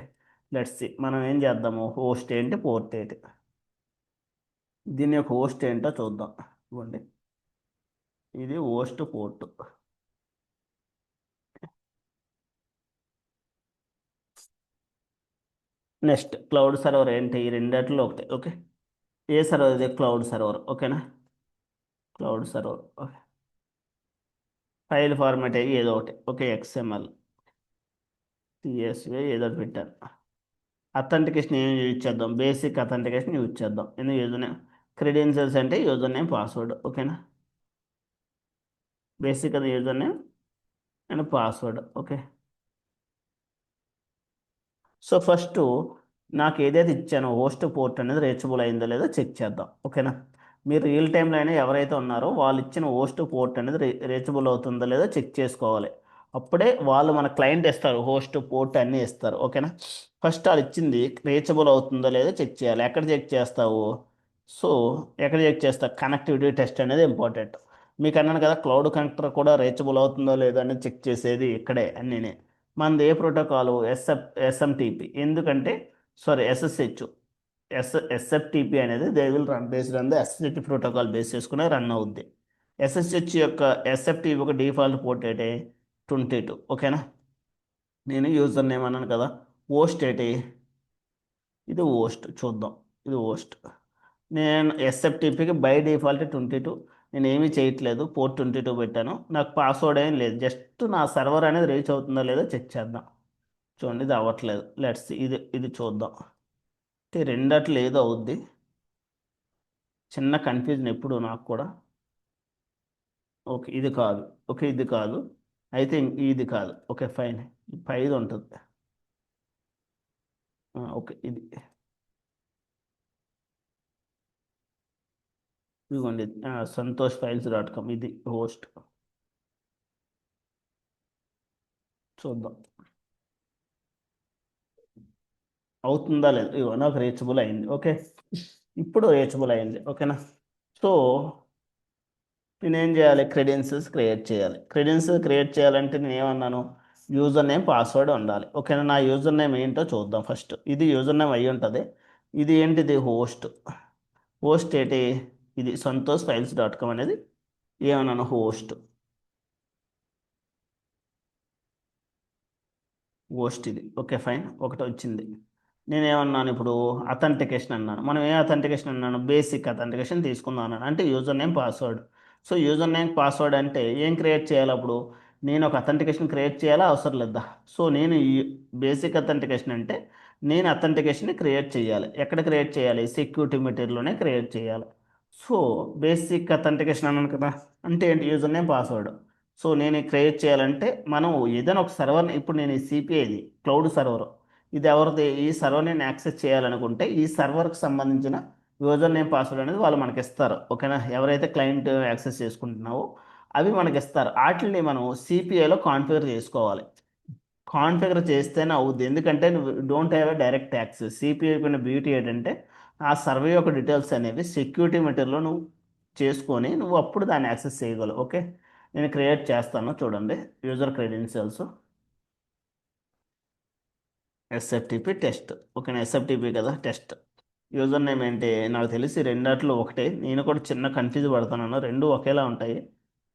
లెట్స్ సి మనం ఏం చేద్దాము, హోస్ట్ ఏంటి పోర్ట్ ఏంటి. దీని యొక్క హోస్ట్ ఏంటో చూద్దాం. ఇవ్వండి, ఇది host port. Next cloud server ఏంటి? ఈ రెండిట్లో ఒకటి. ఓకే, ఏ సర్వర్? ఇది క్లౌడ్ సర్వర్. ఓకేనా, cloud server. Okay, file format అయ్యి ఏదో ఒకటి. ఓకే, ఎక్స్ఎంఎల్, సిఎస్వి ఏదో ఒకటి పెట్టాను. అథెంటికేషన్ ఏం యూజ్ చేద్దాం? బేసిక్ అథెంటికేషన్ యూజ్ చేద్దాం. ఎందుకు? యూజర్ నేమ్, క్రెడెన్షియల్స్ అంటే యూజర్ నేమ్ పాస్వర్డ్. ఓకేనా, బేసిక్ అది user name and password. Okay, so first నాకు ఏదైతే ఇచ్చానో హోస్ట్ పోర్ట్ అనేది రీచబుల్ అయిందో లేదో చెక్ చేద్దాం. ఓకేనా, మీరు రియల్ టైంలో అయినా ఎవరైతే ఉన్నారో వాళ్ళు ఇచ్చిన హోస్ట్ పోర్ట్ అనేది రీచబుల్ అవుతుందో లేదో చెక్ చేసుకోవాలి. అప్పుడే వాళ్ళు మన క్లయింట్ ఇస్తారు, హోస్ట్ పోర్ట్ అన్నీ ఇస్తారు. ఓకేనా, ఫస్ట్ వాళ్ళు ఇచ్చింది రీచబుల్ అవుతుందో లేదో చెక్ చేయాలి. ఎక్కడ చెక్ చేస్తావు? సో ఎక్కడ చెక్ చేస్తావు? కనెక్టివిటీ టెస్ట్ అనేది ఇంపార్టెంట్. మీకు అన్నాను కదా, క్లౌడ్ కనెక్టర్ కూడా రీచబుల్ అవుతుందో లేదో అనేది చెక్ చేసేది ఇక్కడే అన్నీ. మనది ఏ ప్రోటోకాల్? ఎస్ఎంటిపి. ఎందుకంటే సారీ, ఎస్ఎస్హెచ్. ఎస్ఎఫ్టిపి అనేది they will run based on the SSH protocol base చేసుకునే రన్ అవుద్ది. ఎస్ఎస్హెచ్ యొక్క ఎస్ఎఫ్టి ఒక డిఫాల్ట్ పోర్ట్ ఏంటి? 22. ఓకేనా, నేను యూజర్ నేమ్ అన్నాను కదా. ఓస్ట్ ఏంటి? ఇది ఓస్ట్. చూద్దాం, ఇది ఓస్ట్. నేను ఎస్ఎఫ్టిపికి బై డిఫాల్ట్ 22. నేను ఏమీ చేయట్లేదు, పోర్ట్ 22 పెట్టాను. నాకు పాస్వర్డ్ ఏం లేదు, జస్ట్ నా సర్వర్ అనేది రీచ్ అవుతుందో లేదో చెక్ చేద్దాం. చూడండి, ఇది అవ్వట్లేదు. లెట్స్ ఇది చూద్దాం. అంటే రెండట్లు ఏదో అవుద్ది. చిన్న కన్ఫ్యూజన్ ఎప్పుడు నాకు కూడా. ఓకే, ఇది కాదు. ఓకే, ఇది కాదు. అయితే ఇది కాదు. ఓకే ఫైన్, పైది ఉంటుంది. ఓకే, ఇది ఇదిగోండి, సంతోష్ ఫైల్స్.com ఇది హోస్ట్. చూద్దాం అవుతుందా లేదు. ఇగో నాకు రీచబుల్ అయింది. ఓకే, ఇప్పుడు రీచబుల్ అయింది. ఓకేనా, సో నేనేం చేయాలి? క్రెడెన్షియల్స్ క్రియేట్ చేయాలి. క్రెడెన్షియల్ క్రియేట్ చేయాలంటే నేను ఏమన్నాను? యూజర్ నేమ్ పాస్వర్డ్ ఉండాలి. ఓకేనా, నా యూజర్ నేమ్ ఏంటో చూద్దాం ఫస్ట్. ఇది యూజర్ నేమ్ అయి ఉంటుంది. ఇది ఏంటిది? హోస్ట్. హోస్ట్ ఏంటి? ఇది సంతోష్ ఫైల్స్.com అనేది ఏమన్నాను? హోస్ట్. హోస్ట్ ఇది. ఓకే ఫైన్, ఒకటి వచ్చింది. నేనేమన్నాను ఇప్పుడు? అథెంటికేషన్ అన్నాను. మనం ఏ అథెంటికేషన్ అన్నాను? బేసిక్ అథెంటికేషన్ తీసుకుందాం అన్నాను. అంటే user name password. So user name password అంటే ఏం క్రియేట్ చేయాలి అప్పుడు? నేను ఒక అథెంటికేషన్ క్రియేట్ చేయాలా అవసరం లేదా? సో నేను ఈ బేసిక్ అథెంటికేషన్ అంటే నేను అథెంటికేషన్ని క్రియేట్ చేయాలి. ఎక్కడ క్రియేట్ చేయాలి? సెక్యూరిటీ మెటీరియల్లోనే క్రియేట్ చేయాలి. సో బేసిక్ అథెంటికేషన్ అన్నాను కదా, అంటే ఏంటి? User name password. సో నేను క్రియేట్ చేయాలంటే మనం ఏదైనా ఒక సర్వర్ని, ఇప్పుడు నేను ఈ సిపిఐది క్లౌడ్ సర్వర్, ఇది ఎవరిది? ఈ సర్వర్ నేను యాక్సెస్ చేయాలనుకుంటే ఈ సర్వర్కి సంబంధించిన యూజర్ నేమ్ పాస్వర్డ్ అనేది వాళ్ళు మనకి ఇస్తారు. ఓకేనా, ఎవరైతే క్లయింట్ యాక్సెస్ చేసుకుంటున్నావో అవి మనకి ఇస్తారు. వాటిని మనం సిపిఐలో కాన్ఫిగర్ చేసుకోవాలి. కాన్ఫిగర్ చేస్తేనే అవుద్ది. ఎందుకంటే నువ్వు don't have a direct access. CPI పైన బ్యూటీ ఏంటంటే ఆ సర్వే యొక్క డీటెయిల్స్ అనేవి సెక్యూరిటీ మెటీరియల్లో నువ్వు చేసుకొని నువ్వు అప్పుడు దాన్ని యాక్సెస్ చేయగలవు. ఓకే, నేను క్రియేట్ చేస్తాను చూడండి. User credentials, SFTP test. ఓకేనా, ఎస్ఎఫ్టిపి కదా టెస్ట్. యూజర్ నేమ్ ఏంటి? నాకు తెలిసి రెండాట్లో ఒకటే. నేను కూడా చిన్న కన్ఫ్యూజ్ పడుతున్నాను, రెండు ఒకేలా ఉంటాయి.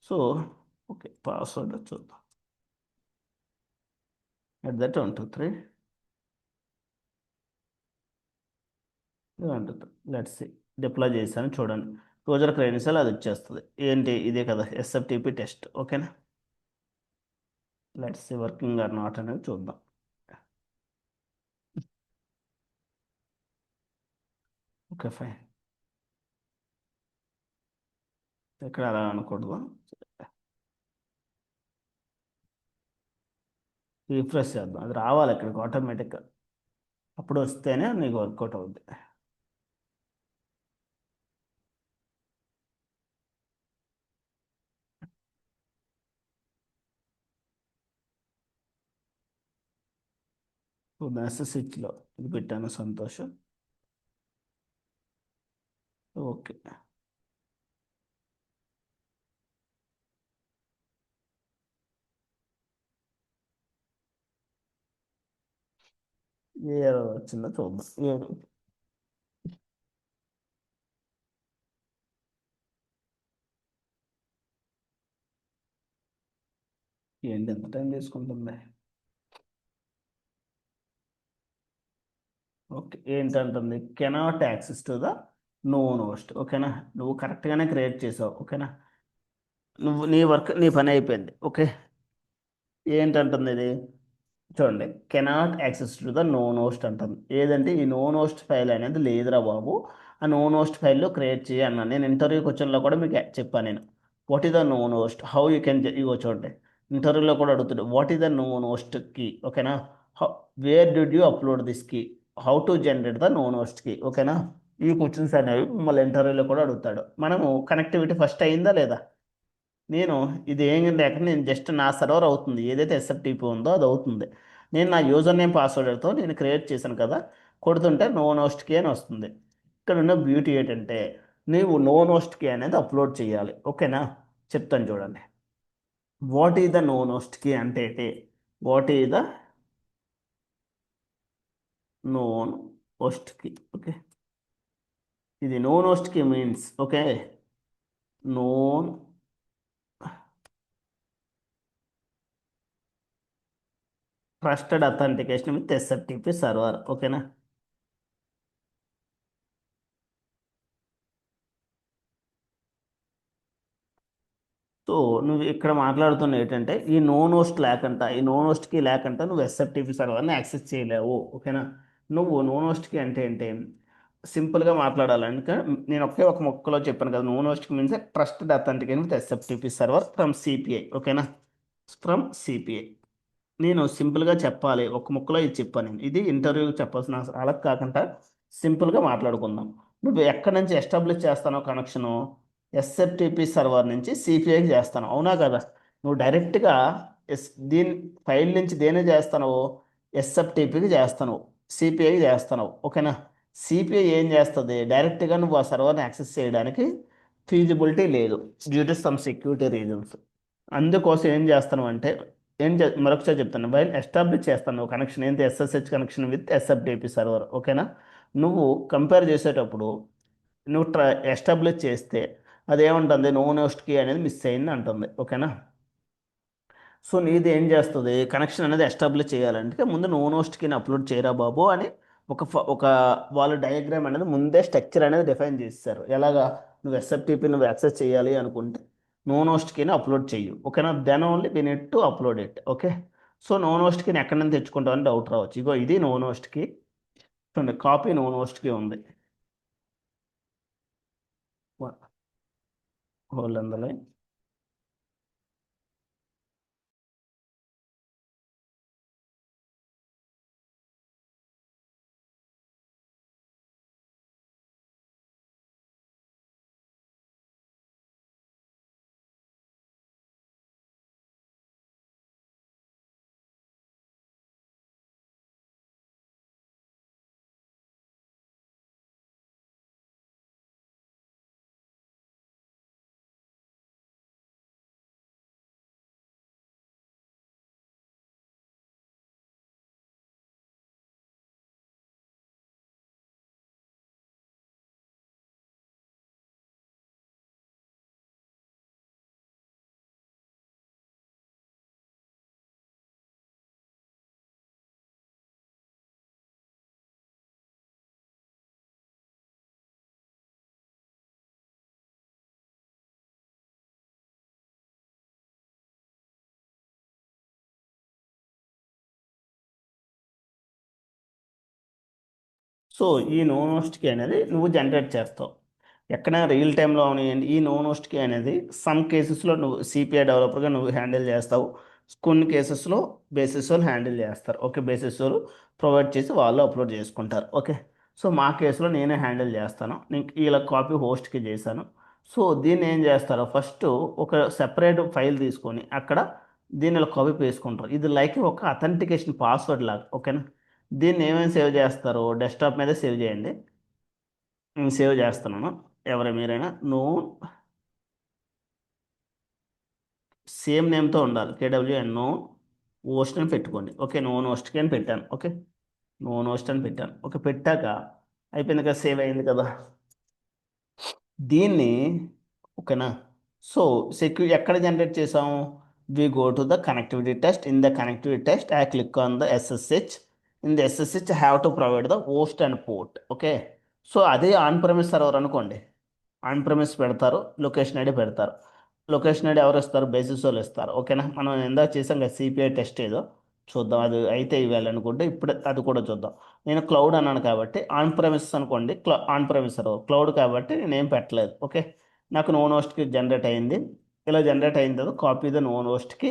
సో ఓకే, పాస్వర్డ్ చూద్దాం. @123 123. లెట్స్ సి, డిప్లాయ్ చేశాను చూడండి. యూజర్ క్రెడెన్షియల్ అది వచ్చేస్తుంది. ఏంటి? ఇదే కదా ఎస్ఎఫ్టిపి టెస్ట్. ఓకేనా, let's see working or not అనేది చూద్దాం. ఓకే ఫైన్, ఇక్కడ అలా అనకూడదు. రీఫ్రెష్ చేద్దాం, అది రావాలి ఇక్కడికి ఆటోమేటిక్గా. అప్పుడు వస్తేనే నీకు వర్కౌట్ అవుద్ది. ఎస్ఎస్హెచ్లో ఇది పెట్టాను సంతోష్. ఓకే, ఏ error వచ్చిందో చూద్దాం. ఏంటి ఎంత టైం తీసుకుంటుంది? ఓకే, ఏంటంటుంది? Cannot access to the known host. ఓకేనా, నువ్వు కరెక్ట్గానే క్రియేట్ చేసావు. ఓకేనా, నువ్వు నీ వర్క్, నీ పని అయిపోయింది. ఓకే, ఏంటంటుంది ఇది? చూడండి, cannot access to the known host అంటుంది. ఏదంటే ఈ నోన్ హోస్ట్ ఫైల్ అనేది లేదురా బాబు, ఆ నోన్ హోస్ట్ ఫైల్లో క్రియేట్ చేయి అన్నాను. నేను ఇంటర్వ్యూ క్వశ్చన్లో కూడా మీకు చెప్పాను నేను. What is the known host, how you can, ఇగో చూడండి, ఇంటర్వ్యూలో కూడా అడుగుతాడు what is the known host key. ఓకేనా, how, where did you upload this key, how to generate the known host key. ఓకేనా, ఈ క్వశ్చన్స్ అనేవి మళ్ళీ ఇంటర్వ్యూలో కూడా అడుగుతాడు. మనము కనెక్టివిటీ ఫస్ట్ అయిందా లేదా? నేను ఇది ఏం లేక నేను జస్ట్ నా సర్వర్ అవుతుంది, ఏదైతే ఎస్ఎఫ్టీపీ ఉందో అది అవుతుంది. నేను నా యూజర్ నేమ్ పాస్వర్డ్తో నేను క్రియేట్ చేశాను కదా, కొడుతుంటే నో నోస్ట్ కి అని వస్తుంది. ఇక్కడ ఉన్న బ్యూటీ ఏంటంటే నీవు నో నోస్ట్ కి అనేది అప్లోడ్ చేయాలి. ఓకేనా, చెప్తాను చూడండి. What is the known host key అంటే ఏంటి? What is the known host key? Okay, ఇది known host key means, okay, known trusted authentication with SFTP server. ఓకేనా, సో నువ్వు ఇక్కడ మాట్లాడుతున్న ఏంటంటే ఈ నోన్ హోస్ట్ లేకంట, ఈ నోన్ హోస్ట్కి లేకంట నువ్వు ఎస్ఎఫ్టీపీ సర్వర్ని యాక్సెస్ చేయలేవు. ఓకేనా, నువ్వు నోన్ హోస్ట్కి అంటే ఏంటి? సింపుల్గా మాట్లాడాలంటే నేను ఒకే ఒక మొక్కలో చెప్పాను కదా, known host key means trusted authentication with SFTP server from CPI. ఓకేనా, ఫ్రమ్ సిపిఐ. నేను సింపుల్గా చెప్పాలి, ఒక ముక్కలో ఇది చెప్పాను నేను. ఇది ఇంటర్వ్యూకి చెప్పాల్సిన అలా కాకుండా సింపుల్గా మాట్లాడుకుందాం. నువ్వు ఎక్కడి నుంచి ఎస్టాబ్లిష్ చేస్తానో కనెక్షను? ఎస్ఎఫ్టిపి సర్వర్ నుంచి సిపిఐకి చేస్తాను, అవునా కదా? నువ్వు డైరెక్ట్గా దీని ఫైల్ నుంచి దేని చేస్తావు? ఎస్ఎఫ్టిపికి చేస్తాను, సిపిఐకి చేస్తాను. ఓకేనా, సిపిఐ ఏం చేస్తుంది? డైరెక్ట్గా నువ్వు ఆ సర్వర్ని యాక్సెస్ చేయడానికి ఫీజిబిలిటీ లేదు, due to some security reasons. అందుకోసం ఏం చేస్తాను అంటే, మరొకసారి చెప్తాను, వైల్ ఎస్టాబ్లిష్ చేస్తాను కనెక్షన్ ఏంటి? SSH connection with SFTP server. ఓకేనా, నువ్వు కంపేర్ చేసేటప్పుడు నువ్వు ఎస్టాబ్లిష్ చేస్తే అదేముంటుంది? నోన్ హోస్ట్ కీ అనేది మిస్ అయింది అంటుంది. ఓకేనా, సో నీది ఏం చేస్తుంది? కనెక్షన్ అనేది ఎస్టాబ్లిష్ చేయాలంటే ముందు నోన్ హోస్ట్ కీని అప్లోడ్ చేయరా బాబు అని ఒక వాళ్ళ డయాగ్రామ్ అనేది ముందే స్ట్రక్చర్ అనేది డిఫైన్ చేస్తారు. ఎలాగా? నువ్వు ఎస్ఎఫ్టిపి నువ్వు యాక్సెస్ చేయాలి అనుకుంటే నోన్ హోస్ట్ కీని అప్లోడ్ చెయ్యు. ఓకేనా, then only we need to upload it. Okay, so known host కీని ఎక్కడి నుంచి తెచ్చుకుంటావు అని డౌట్ రావచ్చు. ఇగో ఇది నోన్ హోస్ట్ కీ, చూడండి, కాపీ నోన్ హోస్ట్ కీ ఉంది. హోల్ అందులో. సో ఈ నో నోస్ట్కి అనేది నువ్వు జనరేట్ చేస్తావు. ఎక్కడైనా రియల్ టైంలో అవనివ్వండి, ఈ నో నోస్ట్కి అనేది సమ్ కేసెస్లో నువ్వు సిపిఐ డెవలపర్గా నువ్వు హ్యాండిల్ చేస్తావు. కొన్ని కేసెస్లో బేసిస్ వాళ్ళు హ్యాండిల్ చేస్తారు. ఓకే, బేసిస్ వాళ్ళు ప్రొవైడ్ చేసి వాళ్ళు అప్లోడ్ చేసుకుంటారు. ఓకే, సో మా కేసులో నేనే హ్యాండిల్ చేస్తాను. నేను ఇలా కాపీ హోస్ట్కి చేశాను. సో దీన్ని ఏం చేస్తారో ఫస్ట్ ఒక సెపరేట్ ఫైల్ తీసుకొని అక్కడ దీన్ని ఇలా కాపీ వేసుకుంటారు. ఇది లైక్ ఒక అథెంటికేషన్ పాస్వర్డ్ లాగా. ఓకేనా, దీన్ని ఏమేమి సేవ్ చేస్తారో డెస్క్టాప్ మీద సేవ్ చేయండి. నేను సేవ్ చేస్తున్నాను. ఎవరు మీరైనా నో సేమ్ నేమ్తో ఉండాలి, కేడబ్ల్యూఎన్ఓ ఓస్ట్ అని పెట్టుకోండి. ఓకే, నోన్ ఓస్ట్కి అని పెట్టాను. ఓకే, నోన్ ఓస్ట్ అని పెట్టాను. ఓకే, పెట్టాక అయిపోయింది కదా, సేవ్ అయింది కదా. దీన్ని, ఓకేనా, సో ఎక్కడ జనరేట్ చేసాము? we go to the connectivity test. In the connectivity test, I click on the SSH. In the SSH, I have to provide the host and port. Okay, so అదే on premise server అనుకోండి. On premise పెడతారు, location ID పెడతారు. Location ID ఎవరు ఇస్తారు? Basis వాళ్ళు ఇస్తారు. ఓకేనా, మనం ఎందాక చేసాం కదా సిపిఐ టెస్ట్ ఏదో, చూద్దాం అది అయితే ఇవ్వాలి అనుకుంటే ఇప్పుడు అది కూడా చూద్దాం. నేను క్లౌడ్ అన్నాను కాబట్టి ఆన్ ప్రెమిస్ అనుకోండి, ఆన్ ప్రెమిస్ సర్వర్. క్లౌడ్ కాబట్టి నేను ఏం పెట్టలేదు. ఓకే, నాకు నోన్ హోస్ట్కి జనరేట్ అయింది. ఇలా జనరేట్ అయిన తర్వాత copy the known host key,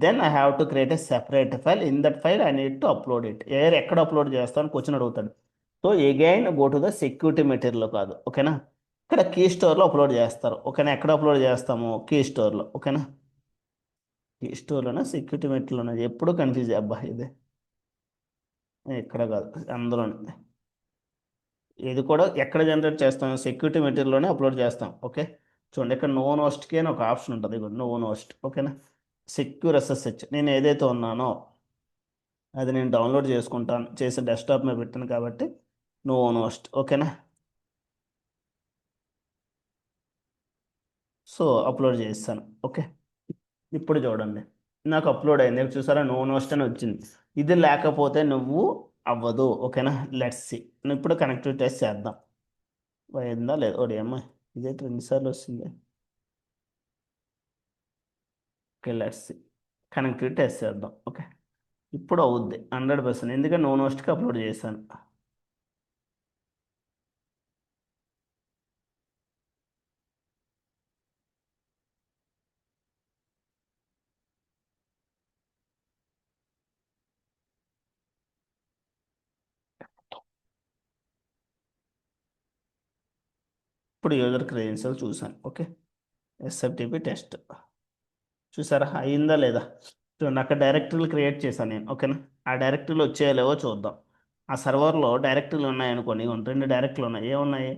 then I have to create a separate file. In that file I need to upload it. ఎక్కడ అప్లోడ్ చేస్తాను క్వశ్చన్ అడుగుతాడు. So again go to the security material కాదు. ఓకేనా, ఇక్కడ కీ స్టోర్లో upload చేస్తారు. ఓకేనా, ఎక్కడ అప్లోడ్ చేస్తాము? కీ స్టోర్లో. ఓకేనా, కీ స్టోర్లోనే సెక్యూరిటీ మెటీరియల్లోనే, ఎప్పుడు కన్ఫ్యూజ్ అబ్బా ఇది. ఇక్కడ కాదు, అందులోనే. ఇది కూడా ఎక్కడ జనరేట్ చేస్తాం? సెక్యూరిటీ మెటీరియల్లోనే అప్లోడ్ చేస్తాం. ఓకే, చూడండి ఇక్కడ నోన్ హోస్ట్కి అని ఒక ఆప్షన్ ఉంటుంది. ఇక్కడ నోన్ హోస్ట్. ఓకేనా, సెక్యూర్ ఎస్ఎస్హెచ్ నేను ఏదైతే ఉన్నానో అది నేను డౌన్లోడ్ చేసుకుంటాను, చేసి డెస్క్టాప్ మీద పెట్టాను కాబట్టి నోన్ హోస్ట్. ఓకేనా, సో అప్లోడ్ చేస్తాను. ఓకే, ఇప్పుడు చూడండి నాకు అప్లోడ్ అయింది. ఇక్కడ చూసారా నోన్ హోస్ట్ అని వచ్చింది. ఇది లేకపోతే నువ్వు అవ్వదు. ఓకేనా, లెట్స్ సి. ఇప్పుడు కనెక్టివిటీ టెస్ట్ చేద్దాం. అయిందా లేదు? ఓడి అమ్మ, ఇదైతే రెండుసార్లు వస్తుంది. Okay, let's see. Connectivity test చేద్దాం. ఓకే, ఇప్పుడు అవుద్ది 100%, ఎందుకంటే నోన్ హోస్ట్కి అప్లోడ్ చేశాను. ఇప్పుడు యూజర్ క్రెడెన్షియల్ చూశాను. ఓకే, ఎస్ఎఫ్టిపి టెస్ట్ చూసారా అయిందా లేదా? చూడండి అక్కడ డైరెక్టరీలు క్రియేట్ చేశాను నేను. ఓకేనా, ఆ డైరెక్టరీలు వచ్చేయలేవో చూద్దాం. ఆ సర్వర్లో డైరెక్టరీలు ఉన్నాయనుకోండి, ఇగోండి రెండు డైరెక్టరీలు ఉన్నాయి. ఏమున్నాయి?